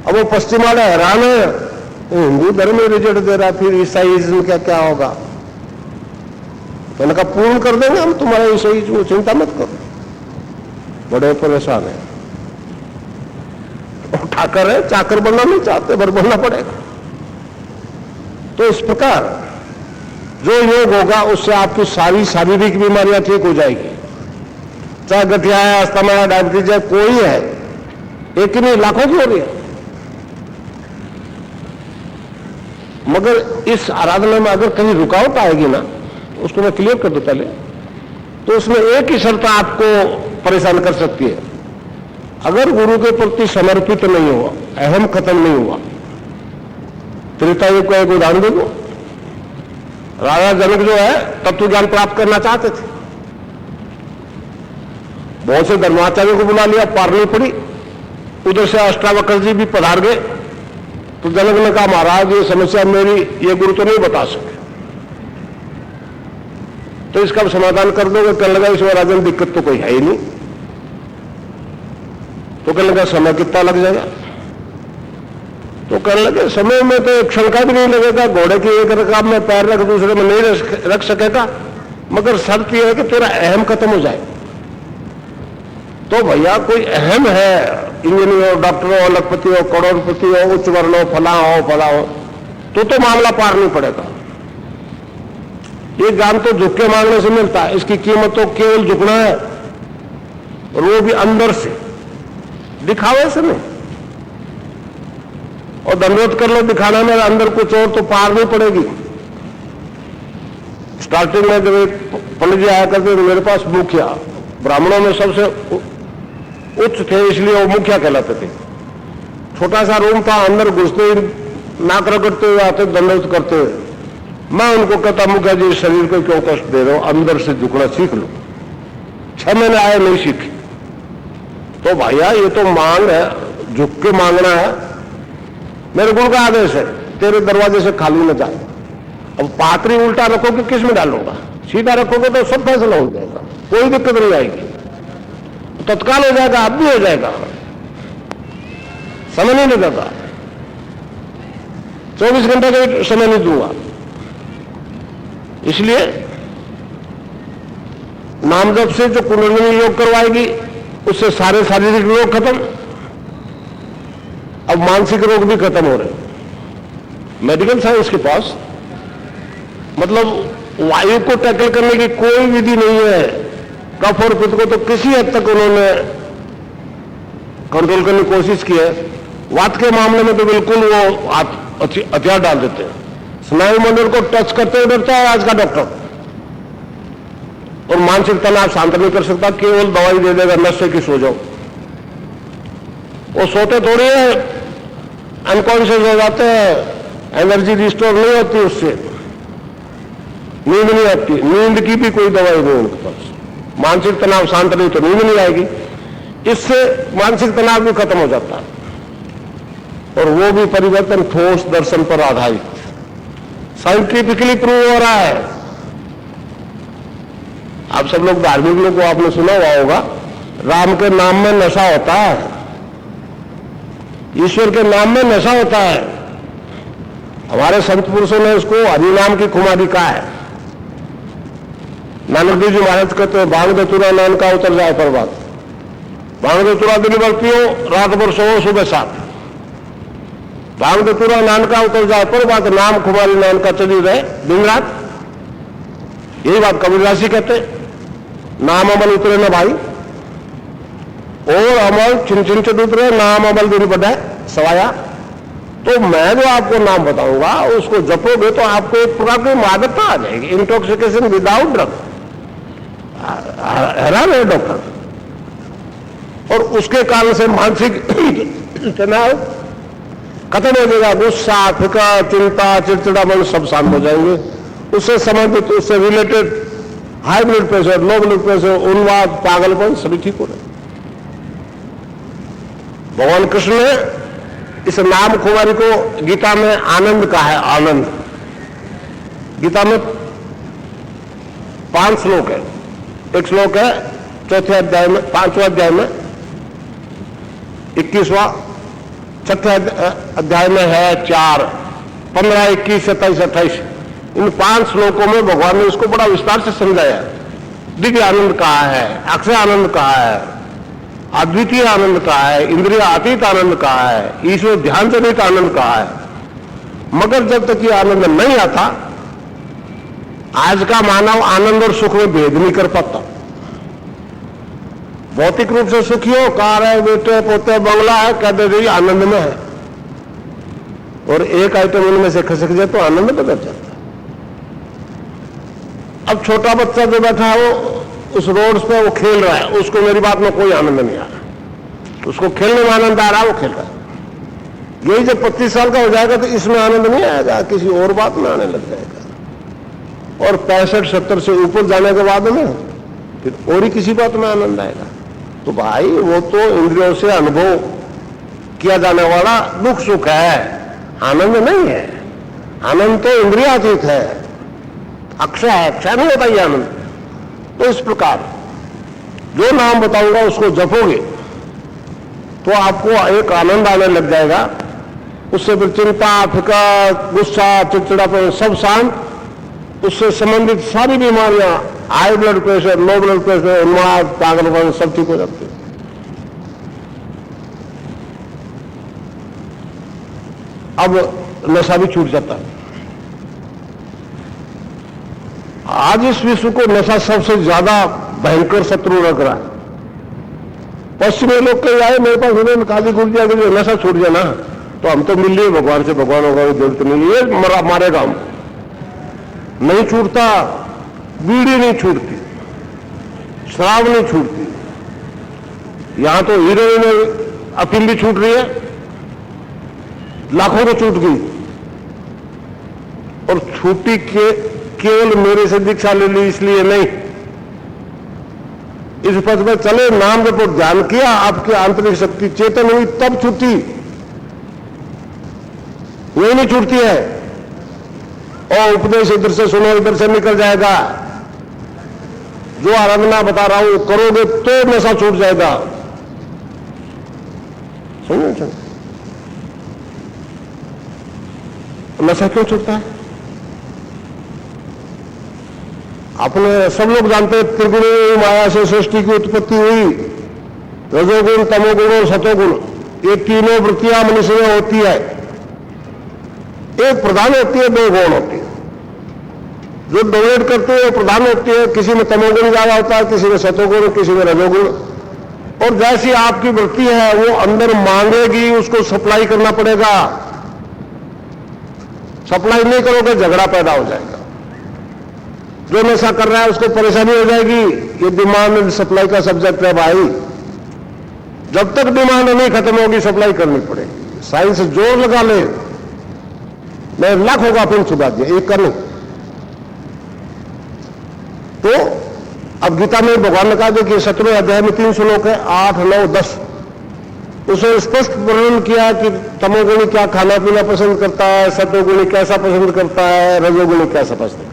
अब वो पश्चिम वाले हैरान है, हिंदू धर्म में रिजल्ट दे रहा, फिर ईसाईज्म का क्या होगा। मैंने कहा पूर्ण कर देंगे हम तुम्हारा ईसाईज्म, चिंता मत करो। बड़े परेशान है, ठाकर है, चाकर बनना नहीं चाहते, पर बनना पड़ेगा। तो इस प्रकार जो योग होगा उससे आपकी सारी शारीरिक बीमारियां ठीक हो जाएगी। चाहे गठिया है, अस्थमा है, डायबिटीज है, कोई है, एक ही नहीं लाखों की हो रही है। मगर इस आराधना में अगर कहीं रुकावट आएगी ना, उसको मैं क्लियर कर दूं पहले, तो उसमें एक ही शर्त आपको परेशान कर सकती है। अगर गुरु के प्रति समर्पित नहीं हुआ, अहम खत्म नहीं हुआ। त्रेता युग का एक उदाहरण देखो, राजा जनक जो है तत्व ज्ञान प्राप्त करना चाहते थे, बहुत से धर्माचार्यों को बुला लिया, पारनी पड़ी। उधर से अष्टावक्र जी भी पधार गए। तो जनक ने कहा महाराज ये समस्या मेरी, ये गुरु तो नहीं बता सके, तो इसका समाधान कर दोगे। कहने लगा इसमें राजन दिक्कत तो कोई है ही नहीं। तो कहने लगा समय कितना लग जाएगा। तो कहने लगे समय में तो एक क्षण का भी नहीं लगेगा। घोड़े की एक रकाब में पैर रख दूसरे में नहीं रख सकेगा, मगर शर्त यह है कि तेरा अहम खत्म हो जाए। तो भैया कोई अहम है, इंजीनियर हो, डॉक्टर हो, लखपति हो, करोड़पति हो, उच्च वर्ण हो, फला हो, तो मामला पार नहीं पड़ेगा। ये ज्ञान तो झुक के मांगने से मिलता है। इसकी कीमत तो केवल झुकना है, और वो भी अंदर से, दिखावे से नहीं। और दंडवत कर लो, दिखाना मेरा अंदर कुछ और, तो पार नहीं पड़ेगी। स्टार्टिंग में जब पंडित जी आया करते तो मेरे पास मुखिया, ब्राह्मणों में सबसे उच्च थे, इसलिए वो मुखिया कहलाते थे। छोटा सा रूम था, अंदर घुसते ही नाक रगड़ते हुए आते, दंडवत करते हुए। मैं उनको कहता मुखिया जी शरीर को क्यों कष्ट दे रहे हो, अंदर से झुकना सीख लो। 6 महीने आए नहीं सीखे। तो भैया ये तो मांग है, झुक के मांगना है। मेरे गुरु का आदेश है तेरे दरवाजे से खाली न जाए। अब पात्री उल्टा रखोगे किस में डालूंगा, सीधा रखोगे तो सब फैसला हो जाएगा, कोई दिक्कत नहीं आएगी, तत्काल हो जाएगा, अब भी हो जाएगा, समय नहीं लगेगा। 24 घंटे का समय नहीं दूंगा। इसलिए नाम जप से जो कुंडलिनी योग करवाएगी उससे सारे शारीरिक रोग खत्म, अब मानसिक रोग भी खत्म हो रहे। मेडिकल साइंस के पास मतलब वायु को टैकल करने की कोई विधि नहीं है। कफ और पित्त को तो किसी हद तक उन्होंने कंट्रोल करने की कोशिश की है। वात के मामले में तो बिल्कुल वो हथियार डाल देते हैं। स्नायु मंडल को टच करते हुए डरता है आज का डॉक्टर, और मानसिक तनाव शांत नहीं कर सकता, केवल दवाई दे देगा नशे की सो जाओ। वो सोते थोड़ी है, अनकॉन्शियस हो जाते हैं, एनर्जी रिस्टोर नहीं होती, उससे नींद नहीं आती। नींद की भी कोई दवाई नहीं उनके पास। मानसिक तनाव शांत नहीं तो नींद नहीं आएगी, इससे मानसिक तनाव भी खत्म हो जाता है। और वो भी परिवर्तन ठोस दर्शन पर आधारित, साइंटिफिकली प्रूव हो रहा है। आप सब लोग धार्मिक लोग को आपने सुना हुआ होगा, राम के नाम में नशा होता है, ईश्वर के नाम में नशा होता है। हमारे संत पुरुषों ने इसको हरि नाम की खुमारी कहा है। नानक देव जी महाराज कहते हैं भांग धतूरा नान का उतर जाए पर बात। भांग धतूरा दिन भर पियो, रात भर सो, सुबह 7। भांग धतूरा नान का उतर जाए पर बात, नाम खुमारी नान का चली रहे दिन रात। यही बात कबीरदास जी कहते, नाम अमल उतरे ना भाई, और अमल चिन चिन चुत उतरे, नाम अमल दिन बढ़े सवाया। तो मैं जो आपको नाम बताऊंगा उसको जपोगे तो आपको एक प्रकार की मादकता आ जाएगी, इंटॉक्सिकेशन विदाउट ड्रग। हैरान है डॉक्टर। और उसके कारण से मानसिक तनाव खत्म हो जाएगा, गुस्सा, फिकर, चिंता, चिड़चिड़ापन सब शांत हो जाएंगे। उससे संबंधित, उससे related high blood pressure, low blood pressure, उन्माद, पागलपन सभी ठीक हो रहे। भगवान कृष्ण ने इस नाम कुमारी को गीता में आनंद कहा है। आनंद गीता में 5 श्लोक है। एक श्लोक है 4थे अध्याय में, 5वें अध्याय में, 21वां 6थे अध्याय में है 4, 15, 21, 27, 28। इन 5 श्लोकों में भगवान ने इसको बड़ा विस्तार से समझाया। दिव्य आनंद कहा है, अक्षय आनंद कहा है, अद्वितीय आनंद कहा है, इंद्रिय अतीत आनंद कहा है, ईश्वर ध्यान जनित आनंद कहा है। मगर जब तक ये आनंद नहीं आता, आज का मानव आनंद और सुख में भेद नहीं कर पाता। भौतिक रूप से सुखी हो, कार है, बेटे पोते, बंगला है, कहते जी आनंद में है, और एक आइटम उनमें से खसक जाए तो आनंद बदल जाता है। अब छोटा बच्चा जो बैठा हो उस रोड पे, वो खेल रहा है, उसको मेरी बात में कोई आनंद नहीं आ रहा। उसको खेलने में आनंद आ रहा है, वो खेल रहा है। यही जब 25 साल का हो जाएगा तो इसमें आनंद नहीं आएगा, किसी और बात में आने लग जाएगा। और 65-70 से ऊपर जाने के बाद में फिर और ही किसी बात में आनंद आएगा। तो भाई वो तो इंद्रियों से अनुभव किया जाने वाला दुख सुख है, आनंद नहीं है। आनंद तो इंद्रियातीत है, अक्षय है, क्षय नहीं होता ये आनंद। तो इस प्रकार जो नाम बताऊंगा उसको जपोगे तो आपको एक आनंद आने लग जाएगा। उससे फिर चिंता, फिकर, गुस्सा, चिड़चिड़ापन सब शांत। उससे संबंधित सारी बीमारियां, high blood pressure, low blood pressure, उन्माद, पागलपन सब ठीक हो जाते हैं। अब नशा भी छूट जाता है। आज इस विश्व को नशा सबसे ज्यादा भयंकर शत्रु लग रहा है। पश्चिमी लोग कहीं आए मेरे पास, उन्होंने काली गुरु जी अगर नशा छूट जाए ना तो हम तो मिल लिए भगवान से, भगवान होगा जरूरत नहीं है, मारेगा हम। नहीं छूटता, बीड़ी नहीं छूटती, शराब नहीं छूटती, यहां तो हीरोइन, अफीम भी छूट रही है, लाखों को छूट गई। और छूटी के केवल मेरे से दीक्षा ले ली इसलिए नहीं, इस पथ में चले, नाम जब ध्यान किया, आपकी आंतरिक शक्ति चेतन हुई तब छूटी, ये नहीं छूटती है। और उपदेश इधर से सुनो, इधर से निकल जाएगा। जो आराधना बता रहा हूं करोगे तो नशा छूट जाएगा। समझो, नशा क्यों छूटता है? अपने सब लोग जानते हैं त्रिगुणी माया से सृष्टि की उत्पत्ति हुई। रजोगुण, तमोगुण और सतोगुण, ये तीनों वृत्तियां मनुष्य में होती है। एक प्रधान होती है, 2 गौण होती है। जो डोनेट करते हैं वो प्रधान होती है, किसी में तमोगुण ज्यादा होता है, किसी में सतोगुण, किसी में रजोगुण। और जैसी आपकी वृत्ति है वो अंदर मांगेगी, उसको सप्लाई करना पड़ेगा। सप्लाई नहीं करोगे झगड़ा पैदा हो जाएगा। जो नशा कर रहा है उसको परेशानी हो जाएगी। ये डिमांड एंड सप्लाई का सब्जेक्ट है भाई। जब तक डिमांड नहीं खत्म होगी सप्लाई करनी पड़ेगी। साइंस जोर लगा ले, मैं लाखों का पिन छुड़ा दिया, एक करने। तो अब गीता में भगवान ने कहा कि 17वें अध्याय में 3 श्लोक है, 8, 9, 10। उसे स्पष्ट वर्णन किया कि तमोगुणी क्या खाना पीना पसंद करता है, सतोगुणी कैसा पसंद करता है, रजोगुणी कैसा पसंद करता है।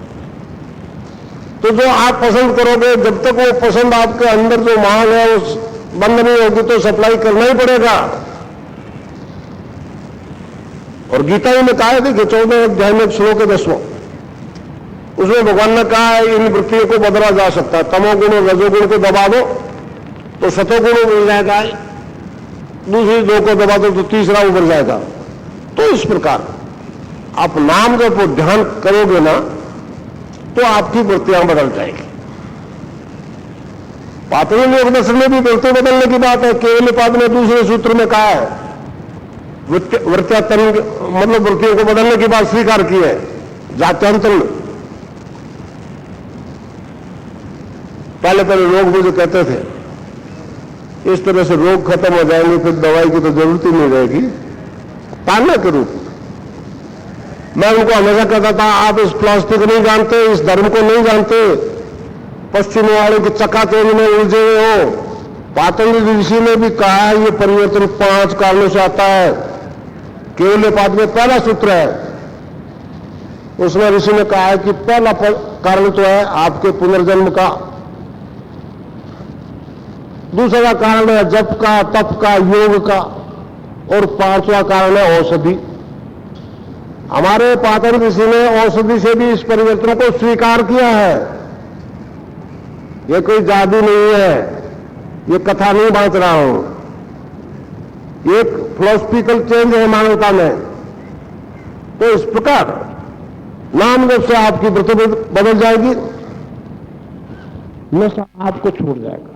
तो जो आप पसंद करोगे, जब तक वो पसंद आपके अंदर जो मांग है उस बंद नहीं होगी तो सप्लाई करना ही पड़ेगा। और गीता ही में कहा है कि 14वें अध्याय में श्लोक 10वां, उसमें भगवान ने कहा है इन वृत्तियों को बदला जा सकता है। तमोगुण और रजोगुण को दबा दो तो सतोगुण मिल जाएगा, दूसरी 2 को दबा दो तो तीसरा उभर जाएगा। तो इस प्रकार आप नाम जब ध्यान करोगे ना तो आपकी वृत्तियां बदल जाएगी। पातली योग दर्शन में भी वृत्ति बदलने की बात है। केवल पाद में दूसरे सूत्र में कहा है वृत्त्यातन मतलब वृत्तियों को बदलने की बात स्वीकार की है जात्यांतर में। पहले लोग मुझे कहते थे इस तरह से रोग खत्म हो जाएंगे फिर दवाई की तो जरूरत ही नहीं रहेगी, ताना के रूप में। मैं उनको हमेशा कहता था आप इस फिलॉसफी को नहीं जानते, इस धर्म को नहीं जानते, पश्चिम वाले की चकाचौंध में उलझे हुए हो। पातंजलि ऋषि ने भी कहा है ये परिवर्तन 5 कारणों से आता है। केवल पाद में पहला सूत्र है, उसमें ऋषि ने कहा है कि पहला कारण तो है आपके पुनर्जन्म का, दूसरा कारण है जप का, तप का, योग का, और 5वां कारण है औषधि। हमारे पातंजलि ऋषि ने औषधि से भी इस परिवर्तन को स्वीकार किया है। ये कोई जादू नहीं है, ये कथा नहीं बांट रहा हूं, एक फिलोसफिकल चेंज है मानवता में। तो इस प्रकार नाम जब से आपकी वृत्ति बदल जाएगी, नशा आपको छूट जाएगा।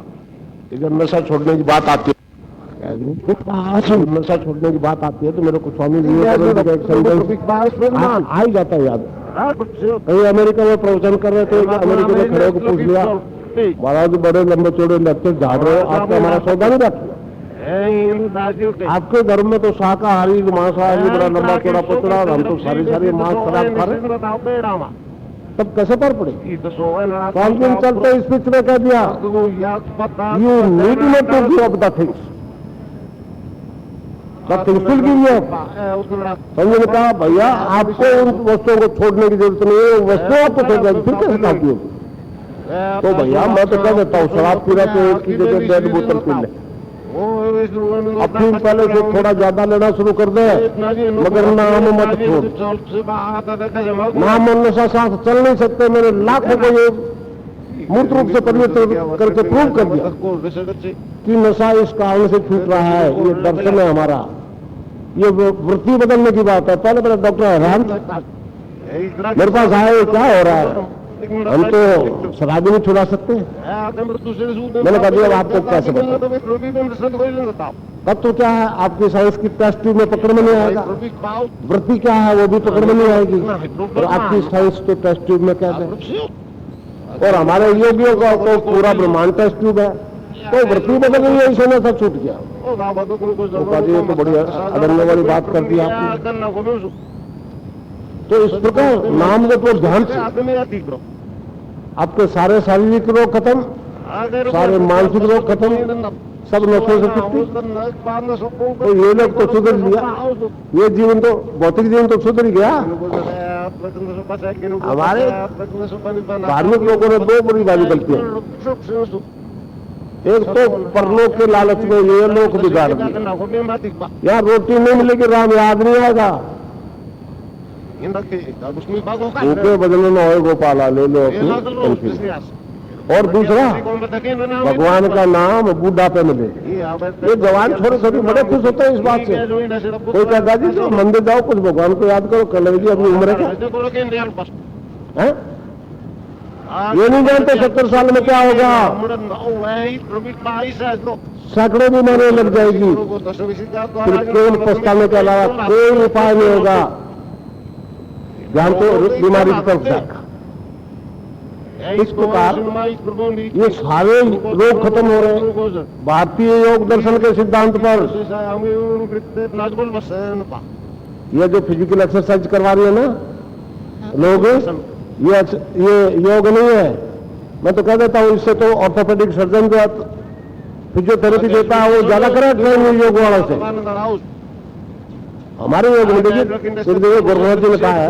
जब नशा छोड़ने की बात आती है, नशा छोड़ने की बात आती है तो मेरे को स्वामी विवेकानंद का एक सेंटेंस आ ही जाता है याद। कहीं अमेरिका में प्रवचन कर रहे थे, अमेरिका में खड़े होकर पूछ लिया, महाराज बड़े लंबे चौड़े लेक्चर झाड़ रहे हो, आपका हमारा सौदा नहीं रखा? आपके धर्म में तो शाकाहारी मांसाहारी बड़ा लंबा चौड़ा पचड़ा, हम तो सारी मांस खराब खा रहे, तब कैसे पर पड़े? पांच दिन चलते स्पीच में कह दिया you need not to give up the things, समझे ने कहा भैया आपको उन वस्तुओं को छोड़ने की जरूरत नहीं है, वस्तु आपको छोड़ जाएगी, फिर कैसे खाती होगी? तो भैया मैं तो कह देता हूँ शराब पी रहा तो एक की जगह 1.5 बोतल पी ले, अफीम पहले से थोड़ा ज्यादा लेना शुरू कर दे, मगर नाम मत छोड़। नाम और नशा साथ चल नहीं सकते। मैंने लाखों को ये मूर्त रूप से परिवर्तन करके प्रूव कर दिया कि नशा इस कारण से छूट रहा है। ये दर्शन है हमारा, ये वृत्ति बदलने की बात है। पहले डॉक्टर हैरान मेरे पास आए, क्या हो रहा है? हम तो शराबी नहीं छुड़ा सकते। मैंने कहा दिया आपको कैसे बताओ? तब तो क्या है आपकी साइंस की टेस्ट ट्यूब में पकड़ में नहीं आएगा, वृत्ति क्या है वो भी पकड़ में नहीं आएगी, और आपकी साइंस तो टेस्ट ट्यूब में क्या है। और हमारे योगियों का तो पूरा ब्रह्मांड टेस्ट ट्यूब है, तो वृत्ति बदल गई है, इसे ना सब छूट गया। तो बड़ी अडंगे वाली बात कर दी आपने। तो इस प्रकार नाम को ध्यान से आपके सारे शारीरिक रोग खत्म, सारे मानसिक रोग खत्म, सब नशे से छुट्टी। तो ये लोग तो सुधर लिया, ये जीवन तो भौतिक जीवन तो सुधर गया। हमारे धार्मिक लोगों ने 2 बड़ी वाली गलतियां, एक तो परलोक के लालच में ये लोग बिगाड़ दिया, यहाँ रोटी नहीं मिलेगी राम याद नहीं आएगा, भूखे बदले में होए गोपाला ले लो अपनी। और दूसरा भगवान का नाम बुढ़ापे में ले, ये जवान छोटे छोटे बड़े खुश होते हैं इस बात से। कोई कहता जी तो मंदिर जाओ कुछ भगवान को याद करो, कर लेगी अपनी उम्र का है? ये नहीं जानते 70 साल में क्या होगा, सैकड़ों बीमारी लग जाएगी, फिर केवल पछताने के अलावा कोई उपाय नहीं होगा। ध्यान तो बीमारी की तरफ जाएगा। इस प्रकार ये सारे रोग खत्म हो रहे हैं भारतीय योग दर्शन के सिद्धांत पर। ये जो फिजिकल एक्सरसाइज करवा रही है ना लोग, ये योग नहीं है। मैं तो कह देता हूं इससे तो ऑर्थोपेडिक सर्जन जो फिजियोथेरेपी देता है वो ज्यादा करे ट्रेन योग वालों से। हमारे योग में देखिए गुरुनाथ जी ने कहा है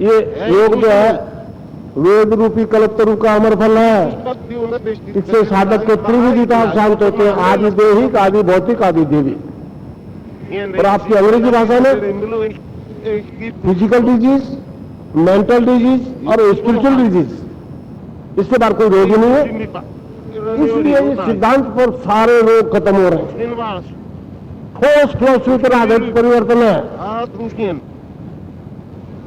ये योग जो है वेद रूपी कल्पतरु का अमर फल है, इससे साधक के त्रिविधिता शांत होते हैं, आदि देहिक, आदि भौतिक, आदि देवी। और आपकी अंग्रेजी भाषा में फिजिकल डिजीज, मेंटल डिजीज और स्पिरिचुअल डिजीज, इसके बाद कोई रोग नहीं है। इसलिए इस सिद्धांत पर सारे रोग खत्म हो रहे हैं। ठोस फिलॉसफी पर आधारित परिवर्तन है।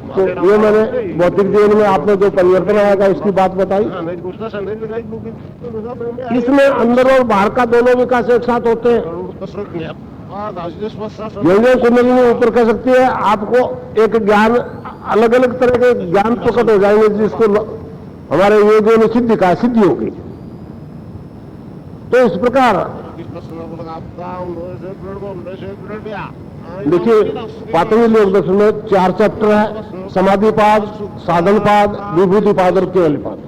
तो ये मैंने भौतिक जीवन में आपने जो परिवर्तन आएगा इसकी बात बताई। इसमें अंदर और बाहर का दोनों विकास एक साथ होते हैं। जो कुंडली में ऊपर कर सकती है, आपको एक ज्ञान, अलग अलग तरह के ज्ञान प्रकट हो जाएंगे, जिसको हमारे योगियों ने सिद्धि कहा, सिद्धि होगी। तो इस प्रकार देखिए, पातंजलि योग दर्शन में 4 चैप्टर है, समाधिपाद, साधनपाद, विभूतिपाद और केवलपाद।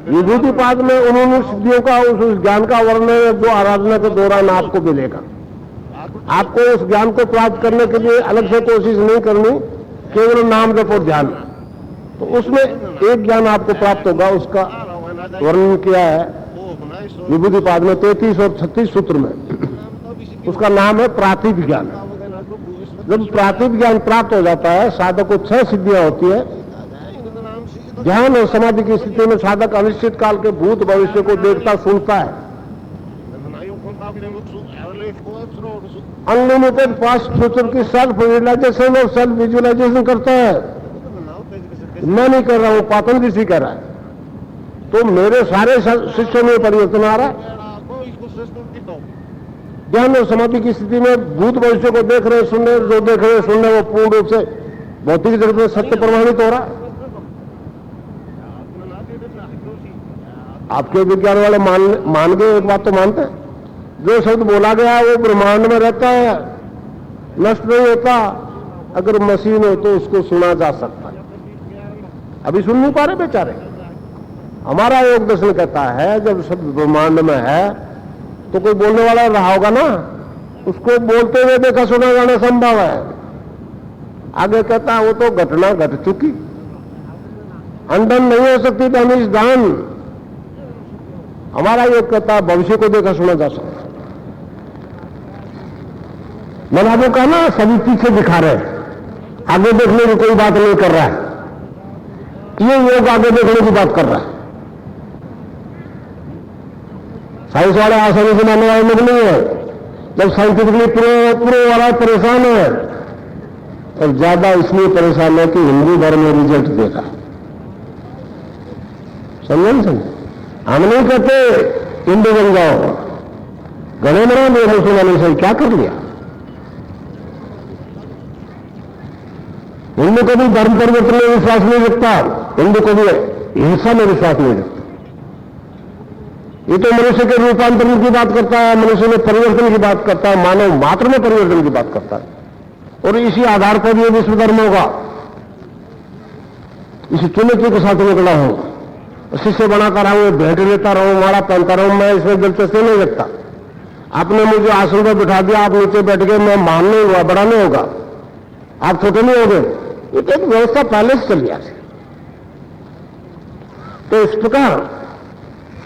विभूतिपाद में उन्होंने सिद्धियों का, उस ज्ञान का वर्णन है जो आराधना के दौरान आपको मिलेगा। आपको उस ज्ञान को प्राप्त करने के लिए अलग से कोशिश नहीं करनी, केवल नाम जप और ध्यान। तो उसमें एक ज्ञान आपको प्राप्त होगा, उसका वर्णन किया है विभूतिपाद में 33 और 36 सूत्र में। उसका नाम है प्रातिभ ज्ञान। जब प्रातिभ ज्ञान प्राप्त हो जाता है, साधक को 6 सिद्धियां होती है। ध्यान और समाधि की स्थिति में साधक अनिश्चित काल के भूत भविष्य को देखता सुनता है। अनलिमिटेड पास्ट फ्यूचर की सेल्फ रियलाइजेशन और सेल्फ विजुअलाइजेशन करता है। मैं नहीं कर रहा हूं, पातंजलि जी कह रहा है। तो मेरे सारे शिष्यों में परिवर्तन आ रहा है। ध्यान और समाधि की स्थिति में भूत भविष्य को देख रहे, सुन रहे, जो देख रहे सुन रहे वो पूर्ण रूप से भौतिक जगत में सत्य प्रमाणित हो रहा है। आपके विज्ञान वाले मान गए, एक बात तो मानते हैं, जो शब्द बोला गया वो ब्रह्मांड में रहता है, नष्ट नहीं होता। अगर मशीन हो तो उसको सुना जा सकता है। अभी सुन नहीं पा रहे बेचारे। हमारा योग दर्शन कहता है जब शब्द ब्रह्मांड में है तो कोई बोलने वाला रहा होगा ना, उसको बोलते हुए देखा सुना जाना संभव है। आगे कहता है वो तो घटना घट चुकी, अनडन नहीं हो सकती, डैमेज डन। हमारा योग कहता है भविष्य को देखा सुना जा सकता। मैंने आपको कहा ना, सभी पीछे दिखा रहे हैं, आगे देखने की कोई बात नहीं कर रहा है। ये योग आगे देखने की बात कर रहा है। साइंस वाले आसानी से मानने वाले लोग नहीं है। जब साइंटिफिकली पूरे वाला परेशान है, और ज्यादा इसलिए परेशान है कि हिंदू धर्म में रिजल्ट देखा। समझे? हम नहीं कहते हिंदू बन जाओ, गणे बना दिए मुसलमानों से, क्या कर लिया? हिंदू कभी धर्म परिवर्तन में विश्वास नहीं रखता, हिंदू कभी हिंसा में विश्वास नहीं रखता। ये तो मनुष्य के रूपांतरण की बात करता है, मनुष्य में परिवर्तन की बात करता है, मानव मात्र में परिवर्तन की बात करता है। और इसी आधार पर ये विश्व धर्म होगा। इसी चुनौती के साथ निकला हूं, शिष्य बनाता रहूं, भेंट लेता रहूं, माड़ा पहनता रहूं, मैं इसमें दिलचस्पी नहीं रखता। आपने मुझे आसन पर बिठा दिया, आप नीचे बैठ गए, मैं महान नहीं हुआ, बड़ा नहीं होगा, आप छोटे नहीं हो गए। ये तो एक व्यवस्था पहले से चल गया। तो इस प्रकार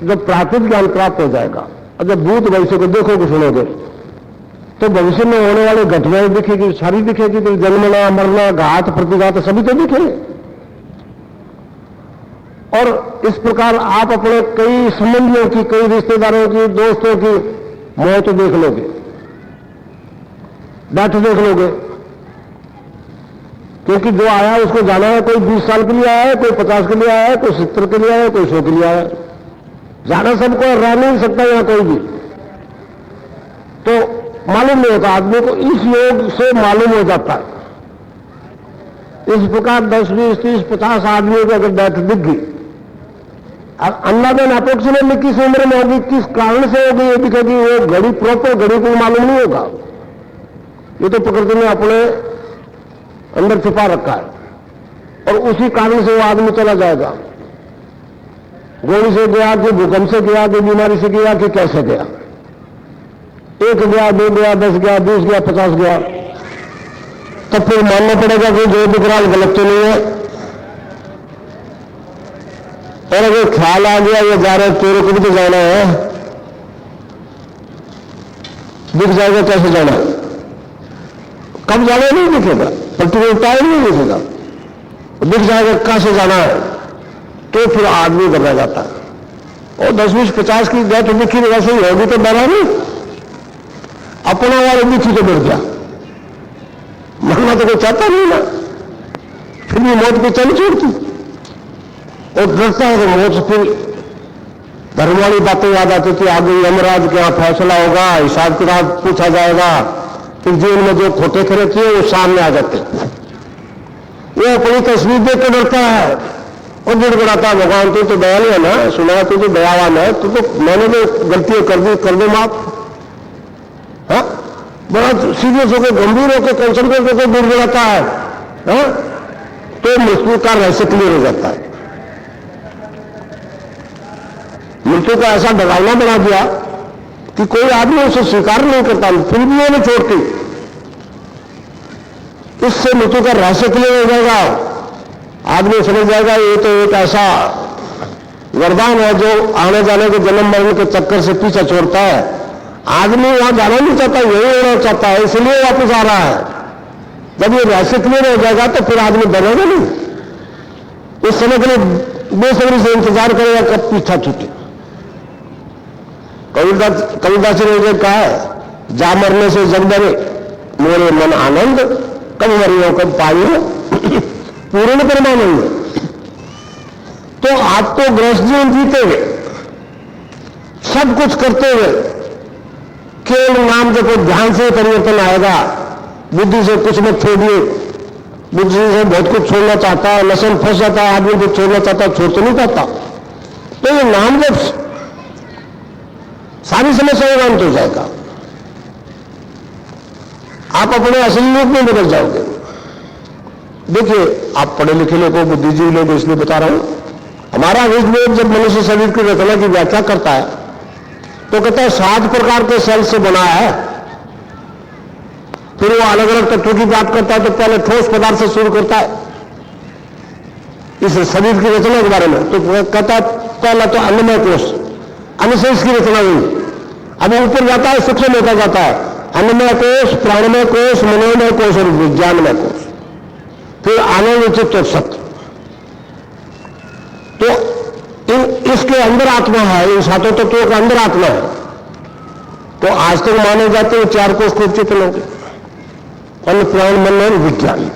जब प्राकृतिक ज्ञान प्राप्त हो जाएगा और जब भूत भविष्य को देखोगे सुनोगे, तो भविष्य में होने वाली घटनाएं दिखेगी, सारी दिखेगी। तो जन्मना, मरना, घात प्रतिघात सभी तो दिखेंगे। और इस प्रकार आप अपने कई संबंधियों की, कई रिश्तेदारों की, दोस्तों की मौत देख लोगे, डेथ देख लोगे। क्योंकि जो आया उसको जाना है। कोई 20 साल के लिए आया है, कोई 50 के लिए आया है, कोई 70 के लिए आया है, कोई 100 के लिए आया है। जाना सबको, रह नहीं सकता यहां कोई भी। तो मालूम नहीं होता आदमी को, इस योग से मालूम हो जाता है। इस प्रकार 10, 20, 30, 50 आदमियों को अगर डेथ दिख गई, अंदाजन अप्रोक्सीमेटली किस उम्र में होगी, किस कारण से होगी, ये दिखेगी। वो घड़ी, प्रॉपर घड़ी को मालूम नहीं होगा। ये तो प्रकृति ने अपने अंदर छुपा रखा है, और उसी कारण से वो आदमी चला जाएगा। गोली से गया कि भूकंप से गया कि बीमारी से गया कि कैसे गया, 1 गया, 2 गया, 10 गया, 20 गया, 50 गया, तब फिर मानना पड़ेगा कि जो दिख रहा है गलत तो नहीं है। और अगर ख्याल आ गया ये जा रहे तेरे को भी तो जाना है, दिख जाएगा कैसे जाना है, कब जाना नहीं दिखेगा, पर्टिकुलर टाइम नहीं दिखेगा, दिख जाएगा कहां से जाना है। तो फिर आदमी घबरा जाता है। और 10, 20, 50 की डेथ दिखी वैसे ही होगी तो डरा नहीं, अपना वाले दिखी तो डर गया। मरना तो कोई चाहता नहीं ना, फिर भी मौत को चल छोड़ती और डरता है। तो मौत फिर धर्म वाली बातें याद आती थी, आगे यमराज के यहां फैसला होगा, हिसाब किताब पूछा जाएगा, फिर जीवन में जो खोटे खरे किए वो सामने आ जाते। वो अपनी तस्वीर देख के डरता है और गिड़गड़ाता है, भगवान तू तो दयालु है ना, सुना तू तो दयावान है, तू तो मैंने जो गलतियां कर दो माफ। हाँ, बड़ा सीरियस होकर गंभीर होकर कंसंट्रेट होकर गिड़गड़ाता है। हाँ, तो मृत्यु का रहस्य क्लियर हो जाता है। मृत्यु का ऐसा डरावना बना दिया कि कोई आदमी उसे स्वीकार नहीं करता, फिर भी वो नहीं छोड़ती। इससे मृत्यु का रहस्य क्लियर हो जाएगा, आदमी समझ जाएगा ये तो एक ऐसा वरदान है जो आने जाने के जन्म मरण के चक्कर से पीछा छोड़ता है। आदमी वहां जाना नहीं चाहता, यही होना चाहता है, इसलिए वापस आ रहा है। जब ये रहस्य क्लियर हो जाएगा तो फिर आदमी डरेगा नहीं, इस समय के लिए बेसब्री से इंतजार करेगा कब पीछा छूटे। कबीरदास जी ने कहा है, जा मरने से जग डरे मोरे मन आनंद, कब मरियो कब पाइयो पूर्ण परमानंद। तो आप तो गृहस्थ जीवन जीते हुए, सब कुछ करते हुए, केवल नाम जपो, ध्यान से परिवर्तन आएगा। बुद्धि से कुछ मत छोड़िए, बुद्धि से बहुत कुछ छोड़ना चाहता है, नशे में फंस जाता है आदमी, कुछ छोड़ना चाहता है, छोड़ तो नहीं पाता। तो ये नाम जप सारी समस्याओं का अंत हो जाएगा, आप अपने असली रूप में बदल जाओगे। देखिए, आप पढ़े लिखे लोगों, बुद्धिजीवी लोग, इसलिए बता रहा हूं, हमारा ऋग्वेद जब मनुष्य शरीर की रचना की व्याख्या करता है तो कहता है 7 प्रकार के सेल से बना है। फिर वो अलग अलग तत्वों की बात करता है तो पहले ठोस पदार्थ से शुरू करता है इस शरीर की रचना के बारे में। तो कहता है पहला तो अन्नमय कोष, अन्न से इसकी रचना हुई। अब ऊपर जाता है, सूक्ष्म होता जाता है, अन्नमय कोष, प्राणमय कोष, मनोमय कोष और विज्ञानमय कोष, फिर आनंद चित्त और सत्य। तो इसके अंदर आत्मा है, इन 7 तत्वों के अंदर आत्मा है। तो आज तक माने जाते हैं 4 कोष खूब चेतन होंगे, अन्न प्राण मन और विज्ञान।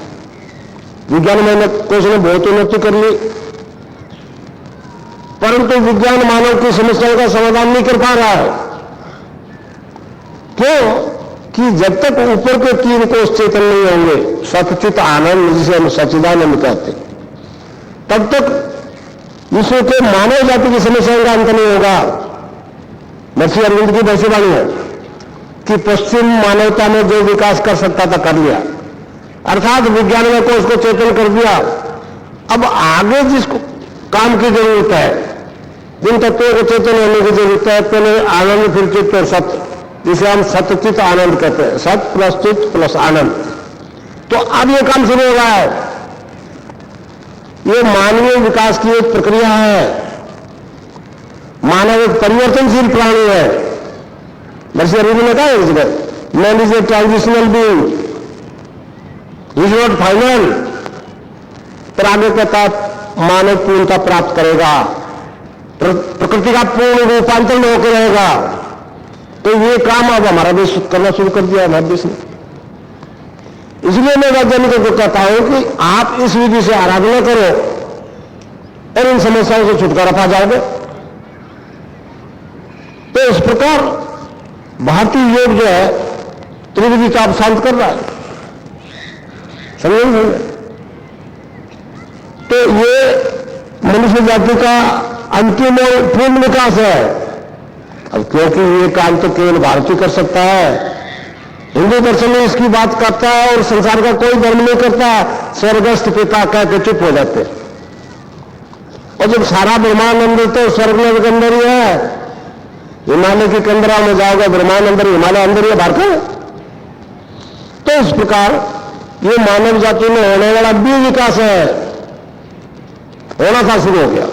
विज्ञान में कोष ने बहुत उन्नति कर ली, परंतु विज्ञान मानव की समस्याओं का समाधान नहीं कर पा रहा है। क्यों? कि जब तक ऊपर के 3 कोष चेतन नहीं होंगे, सतचित आनंद जिसे हम सच्चिदानंद कहते, तब तक विश्व के मानव जाति की समस्याओं का अंत नहीं होगा। महर्षि अरविंद की वैसी वाणी है कि पश्चिम मानवता ने जो विकास कर सकता था कर लिया, अर्थात विज्ञान में कोष को चेतन कर दिया। अब आगे जिसको काम की जरूरत है, जिन तत्वों को चेतन होने की जरूरत है, पहले आनंद, फिर चित्त और सत्य, जिसे हम सत्यचित आनंद कहते हैं, सत्य प्लस चित्त प्लस आनंद। तो अब ये काम शुरू हो रहा है। ये मानवीय विकास की एक प्रक्रिया है। मानव एक परिवर्तनशील प्राणी है। महर्षि अरविंद ने कहा इस जगह, man is a transitional being, is not final. पर आगे कहता है मानव पूर्णता प्राप्त करेगा, प्रकृति का पूर्ण रूपांतरण होकर रहेगा। तो ये काम अब हमारा देश करना शुरू कर दिया है, हमारे देश ने। इसलिए मैं वैज्ञानिकों को कहता हूं कि आप इस विधि से आराधना करो और इन समस्याओं से छुटकारा पा जाओगे। तो इस प्रकार भारतीय योग जो है त्रिविधि का शांत कर रहा है, समझे? तो ये मनुष्य जाति का अंतिम और पूर्ण विकास है। अब क्योंकि ये काम तो केवल भारत ही कर सकता है, हिंदू दर्शन में इसकी बात करता है और संसार का कोई धर्म नहीं करता। स्वर्गस्थ पिता कह के चुप हो जाते। और जब सारा ब्रह्मांड अंदर तो स्वर्ग में के अंदर ही है, हिमालय की कंदरा में जाओगे ब्रह्मांड अंदर, हिमालय अंदर ही भारत है। तो इस प्रकार ये मानव जाति में होने वाला भी विकास है, होना था, शुरू हो गया।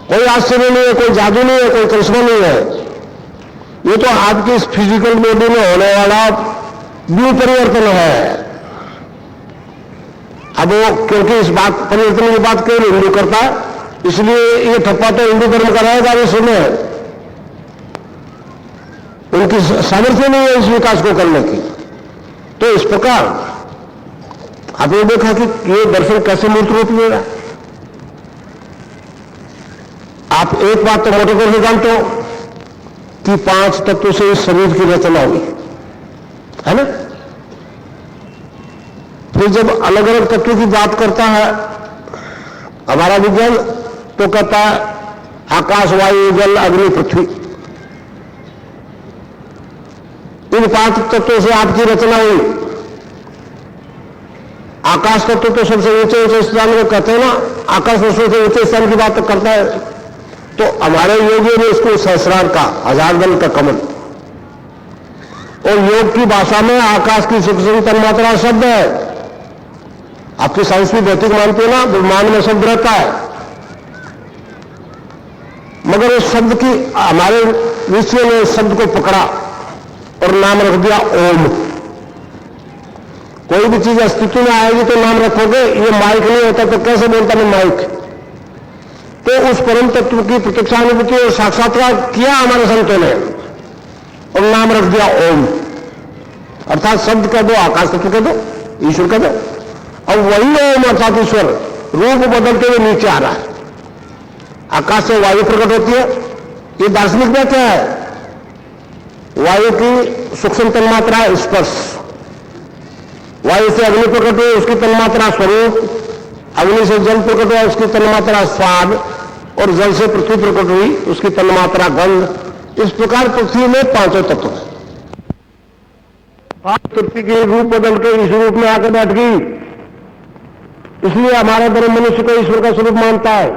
कोई आश्चर्य नहीं है, कोई जादू नहीं है, कोई करिश्मा नहीं है। ये तो आपकी इस फिजिकल बॉडी में होने वाला व्यू परिवर्तन है। अब वो क्योंकि इस बात परिवर्तन की बात केवल हिंदू करता है, इसलिए ये ठप्पा तो हिंदू धर्म का रहेगा विश्व में। उनकी सामर्थ्य नहीं है इस विकास को करने की। तो इस प्रकार आपने देखा कि ये दर्शन कैसे मूर्त रूप लेगा। आप एक बात तो मोटे तौर से जानते हो कि 5 तत्वों से इस शरीर की रचना हुई है ना। फिर जब अलग अलग तत्वों की बात करता है हमारा विज्ञान, तो कहता है आकाश, वायु, जल, अग्नि, पृथ्वी, इन 5 तत्वों से आपकी रचना हुई। आकाश तत्व तो सबसे ऊंचे ऊंचे स्थान को कहते हैं ना, आकाश में सबसे ऊंचे स्थान की बात करता है, तो हमारे योगियों ने इसको सहस्रार का, हजार दल का कमल। और योग की भाषा में आकाश की सूक्ष्म तन्मात्रा शब्द है। आपकी साइंस भी भौतिक मानते हो ना, ब्रह्मांड में शब्द रहता है, मगर इस शब्द की हमारे ऋषियों ने इस शब्द को पकड़ा और नाम रख दिया ओम। कोई भी चीज अस्तित्व में आएगी तो नाम रखोगे। ये माइक नहीं होता तो कैसे बोलता मैं माइक? तो उस परम तत्व की प्रत्यक्षानुभूति और साक्षात्कार किया हमारे संतों ने और नाम रख दिया ओम। अर्थात शब्द कह दो, आकाश तत्व कह दो, ईश्वर कह दो। अब वही ओम अर्थात ईश्वर रूप बदलते हुए नीचे आ रहा है। आकाश से वायु प्रकट होती है, ये दार्शनिक व्याख्या है। वायु की सूक्ष्म तन्मात्रा स्पर्श, वायु से अग्नि प्रकट हुई, उसकी तन्मात्रा स्वरूप, अग्नि से जल प्रकट हुआ, उसकी तन्मात्रा स्वाद, और जल से पृथ्वी प्रकट हुई, उसकी तन्मात्रा गंध। इस प्रकार पृथ्वी में 5 तत्व है। 5 तत्व के रूप बदल के इस रूप में आकर बैठ गई, इसलिए हमारा धर्म मनुष्य को ईश्वर का स्वरूप मानता है।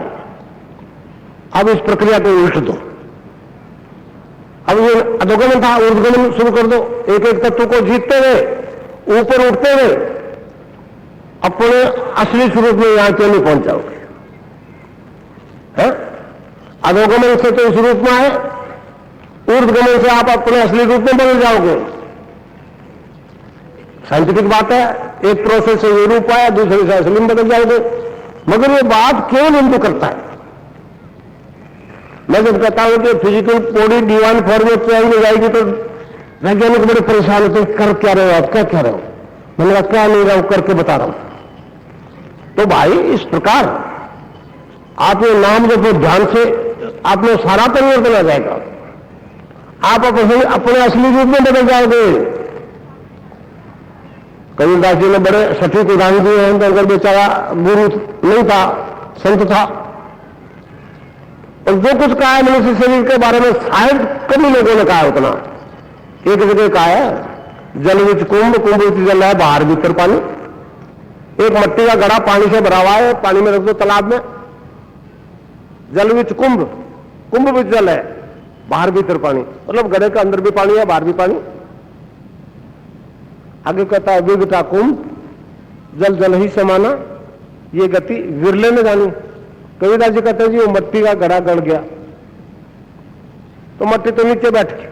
अब इस प्रक्रिया को उल्ट दो। अब ये अधोगमन था, ऊर्ध्वगमन शुरू कर दो। एक एक तत्व को जीतते हुए, ऊपर उठते हुए अपने असली स्वरूप में यहां क्यों नहीं पहुंच जाओगे? अधोगमन से तो इस रूप में आए, ऊर्ध्वगमन से आप अपने असली रूप में बदल जाओगे। साइंटिफिक बात है, एक प्रोसेस से ये रूप आया, दूसरे से असली में बदल जाओगे। मगर ये बात क्यों हिंदू करता है? मैं जब कहता हूं कि फिजिकल बॉडी डिवाइन फॉर्म में चेंज हो जाएगी तो वैज्ञानिक बड़े परेशान होते हैं, कर क्या रहे हो आप, क्या कह रहे हो? मैंने कहा क्या नहीं रहा हूं, करके बता रहा हूं। तो भाई इस प्रकार आप ये नाम जब ध्यान से आप में सारा परिवर्तन आ जाएगा, आप अपने असली रूप में बदल जाओगे। कबीरदास जी ने बड़े सटीक उदाहरण दिए हैं। तो अगर बेचारा गुरु नहीं था, संत था, और जो कुछ कहा है मनुष्य शरीर के बारे में शायद कभी लोगों ने कहा उतना। एक जगह कहा है जल विच कुंभ, कुंभ विच जल है, बाहर भीतर पानी। एक मट्टी का घड़ा पानी से भरा हुआ है, पानी में रख दो तालाब में, जल विच कुंभ, कुंभ विच जल है, बाहर भीतर पानी, मतलब घड़े के अंदर भी पानी है, बाहर भी पानी। आगे कहता है विगता कुंभ, जल जल ही समाना, ये गति विरले में जानी। कबीरदास जी कहते हैं जी वो मट्टी का घड़ा गड़ गया तो मट्टी तो नीचे बैठ गई,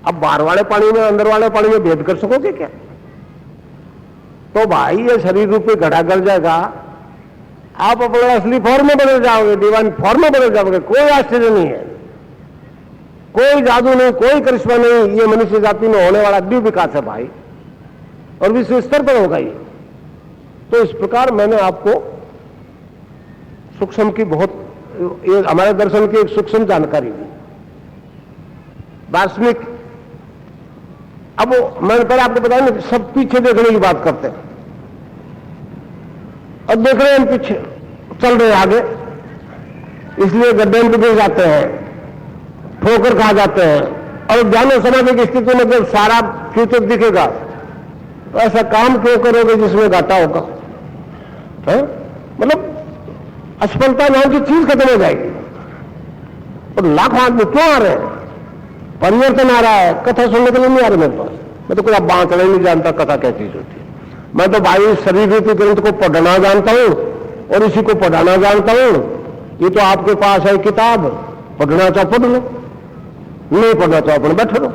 अब बाहर वाले पानी में अंदर वाले पानी में भेद कर सकोगे क्या? तो भाई ये शरीर रूप में घड़ा गड़ जाएगा, आप अपने असली फॉर्म में बदल जाओगे, डिवाइन फॉर्म में बदल जाओगे। कोई आश्चर्य नहीं है, कोई जादू नहीं, कोई करिश्मा नहीं। ये मनुष्य जाति में होने वाला दिव्य विकास है भाई, और विश्व स्तर पर होगा ये। तो इस प्रकार मैंने आपको सूक्ष्म की बहुत, हमारे दर्शन की एक सूक्ष्म जानकारी दी, दार्शनिक। अब मैंने पहले आपको बताया ना, सब पीछे देखने की बात करते हैं, और देख रहे हैं हम पीछे, चल रहे हैं आगे, इसलिए गड्ढे में गिर जाते हैं, ठोकर खा जाते हैं। और ज्ञान और समाधि की स्थिति में जब सारा फ्यूचर दिखेगा तो ऐसा काम क्यों करोगे जिसमें घाटा होगा? मतलब असफलता नाम की चीज खत्म हो जाएगी। और लाखों आदमी क्यों आ रहे हैं? परिवर्तन आ रहा है, कथा सुनने के लिए नहीं आ रहे मेरे पास। मैं तो कोई बांचना ही नहीं जानता कथा क्या चीज होती है। मैं तो भाई शरीर रूपी ग्रंथ को पढ़ना जानता हूं और इसी को पढ़ाना जानता हूं। ये तो आपके पास है किताब, पढ़ना चाहो पढ़ लो, नहीं पढ़ना चाहो अपने बैठे रहो।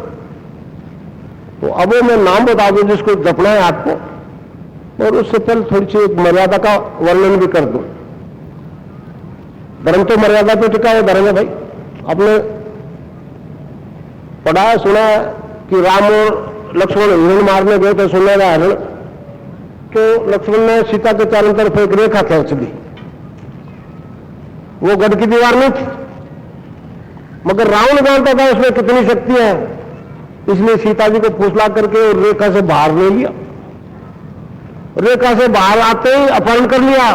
तो अब मैं नाम बता दूं जिसको जपना है आपको, और उससे पहले थोड़ी सी एक मर्यादा का वर्णन भी कर दूं। धर्म तो मर्यादा पे टिका है, धर्म है भाई। आपने पढ़ा है, सुना है कि राम और लक्ष्मण हिरण मारने गए थे, सुनने का हिरण, तो लक्ष्मण ने सीता के चारों तरफ एक रेखा खींच दी। वो गढ़ की दीवार नहीं थी, मगर रावण जानता था उसमें कितनी शक्ति है, इसलिए सीता जी को फुसला करके रेखा से बाहर ले लिया। रेखा से बाहर आते ही अपहरण कर लिया।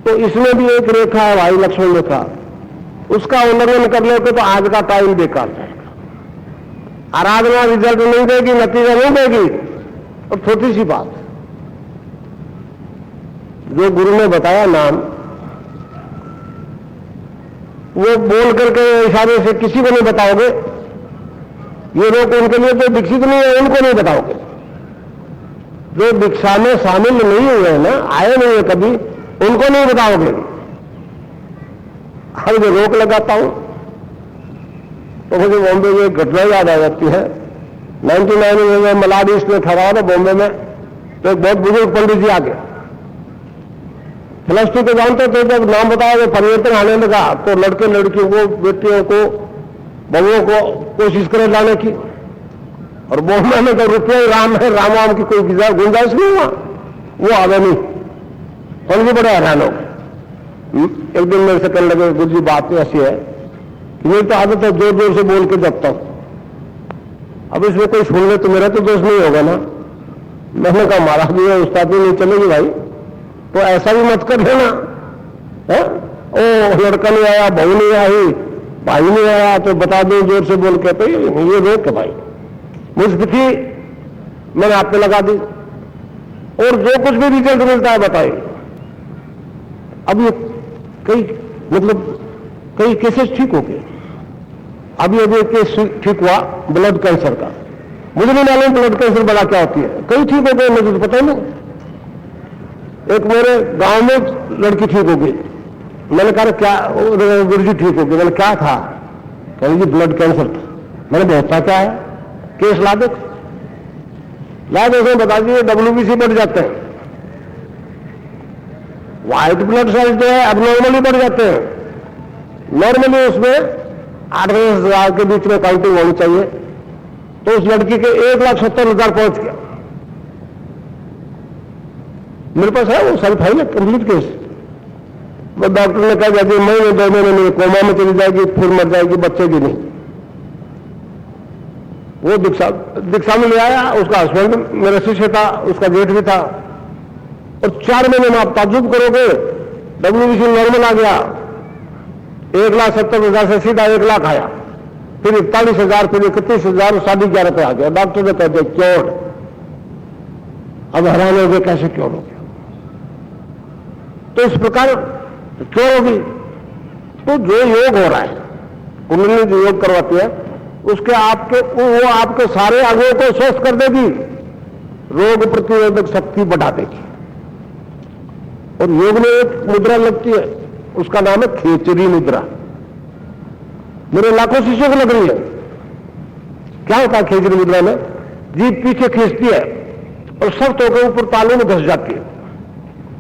तो इसमें भी एक रेखा है भाई, लक्ष्मण रेखा, उसका उल्लंघन कर लोगे तो आज का टाइम बेकार जाएगा। आराधना रिजल्ट नहीं देगी, नतीजा नहीं देगी। और छोटी सी बात, जो गुरु ने बताया नाम, वो बोल करके इशारे से किसी को नहीं बताओगे। ये लोग उनके लिए तो दीक्षित नहीं है, उनको नहीं बताओगे। जो दीक्षा में शामिल नहीं हुए हैं ना, आए नहीं है कभी, उनको नहीं बताओगे। हर जो रोक लगाता हूं तो मुझे बॉम्बे में एक घटना याद आ जाती है। 99 में मलाडिस में ठहरा था बॉम्बे में, तो एक बहुत बुजुर्ग पंडित जी आ गए। प्लस 2 को जानते थे, जब नाम बताया तो परिवर्तन आने लगा, तो लड़के लड़कियों को, बेटियों को, बहुओं को कोशिश करे लाने की। और बॉम्बे में तो रुपये राम है, राम राम की कोई गुंजाइश नहीं हुआ, वो आवे नहीं। पंडित बड़े हैरान हो गए। एक दिन मेरे से कहने लगे, गुरु जी बात तो ऐसी है कि मेरी तो आदत है जोर जोर से बोल के जपता हूं, अब इसमें कोई सुन ले तो मेरा तो दोष नहीं होगा ना। मैंने कहा महाराज भी है, उस्तादी नहीं चलेगी भाई, तो ऐसा भी मत कर लेना है। ओ लड़का नहीं आया, बहू नहीं आई, भाई नहीं आया, तो बता दो जोर से बोल के। तो ये रोक भाई, मुझे थी, मैंने आप पे लगा दी, और जो कुछ भी रिजल्ट मिलता है बताइए। अब ये कई केसेस ठीक हो गए। अभी एक केस ठीक हुआ ब्लड कैंसर का, मुझे नहीं मालूम ब्लड कैंसर बड़ा क्या होती है, कई ठीक हो गए, मुझे तो पता नहीं। एक मेरे गांव में लड़की ठीक हो गई, मैंने कहा क्या गुरु जी ठीक हो गई, मैंने क्या था, कहीं जी ब्लड कैंसर था। मैंने बहुत क्या है, केस ला दे, बता दीजिए WBC बढ़ जाते हैं, व्हाइट ब्लड सेल्स जो है अबनॉर्मली बढ़ जाते हैं। नॉर्मली उसमें 8-10 के बीच में काउंटिंग होनी चाहिए। तो उस लड़की के 1,70,000 पहुंच गया। मेरे पास है वो सारी फाइल है, कंप्लीट केस। मैं डॉक्टर ने कहा कि महीने 2 महीने में कोमा में चली जाएगी, फिर मर जाएगी, बच्चेगी नहीं। वो दीक्षा में ले आया, उसका हस्बैंड मेरे शिष्य था, उसका जेठ भी था। और 4 महीने में आप ताज्जुब करोगे, WBC नॉर्मल आ गया। 1,70,000 से सीधा 1 लाख आया, फिर 41,000, फिर 31,000, 11.5 पे आ गया। डॉक्टर ने कहते क्योर। अब हैरान हो गए, कैसे क्योर हो गया? तो इस प्रकार क्यों होगी? तो जो योग हो रहा है, कुंडली जो योग करवाती है, उसके वो आपके सारे अंगों को स्वस्थ कर देगी, रोग प्रतिरोधक शक्ति बढ़ा देगी। और योग में एक मुद्रा लगती है, उसका नाम है खेचरी मुद्रा। मेरे लाखों शिष्यों को लग रही है। क्या होता है खेचरी मुद्रा में? जीभ पीछे खींचती है और सख्त होकर ऊपर तालू में घस जाती है,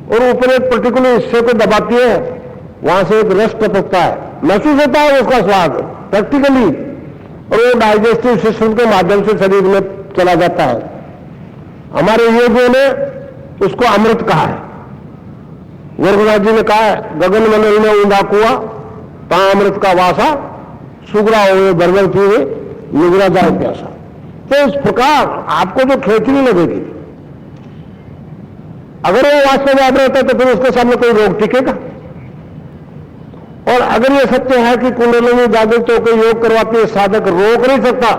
और ऊपर एक पर्टिकुलर हिस्से को दबाती है, वहां से एक रस टपकता है, महसूस होता है उसका स्वाद प्रैक्टिकली, और वो डाइजेस्टिव सिस्टम के माध्यम से शरीर में चला जाता है। हमारे योगियों ने उसको अमृत कहा है। गोरखनाथ जी ने कहा है, गगन मंडल में ऊंधा कुआ, ता अमृत का वासा, सुगरा हुए बरबर पीवे, निगरा जाए प्यासा। तो इस प्रकार आपको जो खेचरी लगेगी, अगर वो वास्तव में अमृत है तो फिर उसके सामने कोई रोग टिकेगा। और अगर ये सत्य है कि कुंडलिनी जागृत होकर योग करवाती है, साधक रोक नहीं सकता,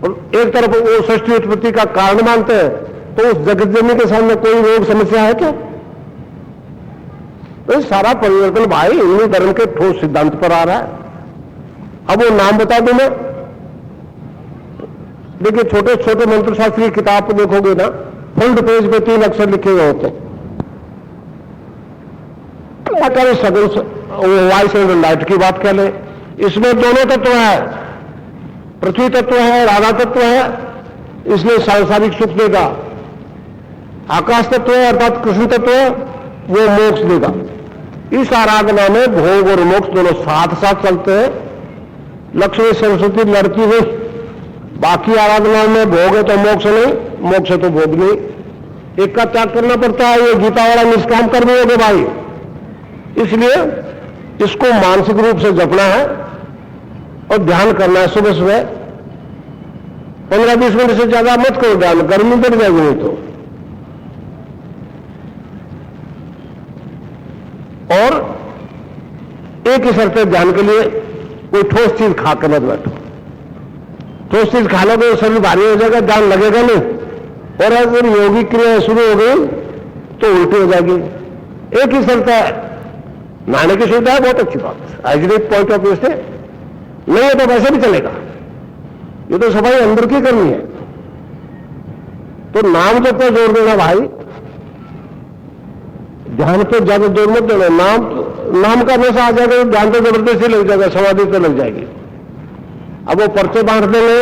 और एक तरफ वो सृष्टि उत्पत्ति का कारण मानते हैं, तो उस जगत जननी के सामने कोई रोग समस्या है क्या? तो सारा परिवर्तन भाई हिंदू धर्म के ठोस सिद्धांत पर आ रहा है। अब वो नाम बता दूं मैं, देखिए छोटे छोटे मंत्र शास्त्री की किताब को देखोगे ना, फ्रंट पेज पे 3 अक्षर लिखे हुए होते हैं, सगुन वॉइस एंड लाइट की बात कर ले। इसमें दोनों तत्व है, पृथ्वी तत्व है, राधा तत्व है, इसलिए सांसारिक सुख देगा। आकाश तत्व है अर्थात कृष्ण तत्व है, वो मोक्ष देगा। इस आराधना में भोग और मोक्ष दोनों साथ साथ चलते हैं। लक्ष्मी सरस्वती लड़की हुई, बाकी आराधनाओं में भोग है तो मोक्ष नहीं, मोक्ष है तो भोग नहीं, एक का त्याग करना पड़ता है। ये गीता वाला निष्काम कर्म योग है भाई। इसलिए इसको मानसिक रूप से जपना है और ध्यान करना है। सुबह सुबह 15-20 मिनट से ज्यादा मत करो ध्यान, गर्मी बढ़ जाएगी नहीं तो। और एक ही शर्त है ध्यान के लिए, कोई ठोस चीज खा कर मत बैठो। ठोस चीज खा लोगे तो शरीर भारी हो जाएगा, ध्यान लगेगा नहीं, और अगर योगिक क्रिया शुरू हो गई तो उल्टी हो जाएगी। एक ही शर्त है, नहाने की सुविधा है, बहुत अच्छी बात है, हाइजीनिक पॉइंट ऑफ व्यू से नहीं है तो वैसे भी चलेगा, ये तो सफाई अंदर की करनी है। तो नाम जब पे जोड़ देना भाई, ध्यान पे ज्यादा जोर मत देना। नाम का हमेशा आ जाएगा, ध्यान तो जबरदस्ती लग जाएगा, समाधि तो लग जाएगी। अब वो पर्चे बांट देंगे,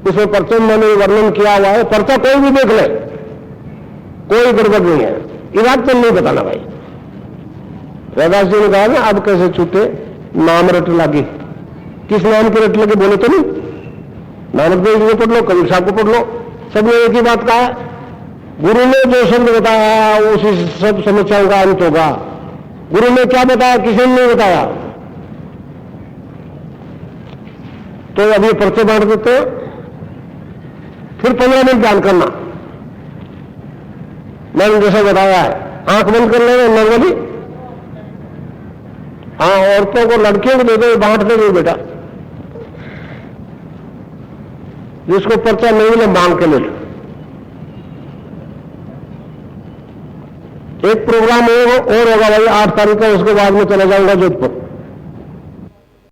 उसमें पर्चे में मैंने वर्णन किया हुआ है, पर्चा कोई भी देख ले, कोई गड़बड़ नहीं है, इलाज तो नहीं बताना भाई। रैदास जी ने कहा ना, अब कैसे छूटे, नाम रट लगी। किस नाम की रट लगी बोले तो नहीं, नानक देव जी को पढ़ लो, कबीर साहब को पढ़ लो, सबने एक ही बात कहा है, गुरु ने जो शब्द बताया उसी सब समस्याओं का अंत होगा। गुरु ने क्या बताया, किसी ने नहीं बताया। तो अभी पर्चे बांट देते, फिर 15 मिनट ध्यान करना। मैंने जैसा बताया है, आंख बंद कर लेना नॉर्मली। हाँ, औरतों को, लड़कियों को दे दो, बांट दे दो बेटा, जिसको पर्चा नहीं मिले मांग के ले लो। एक प्रोग्राम और होगा भाई 8 तारीख का, उसके बाद में चला जाऊंगा जोधपुर।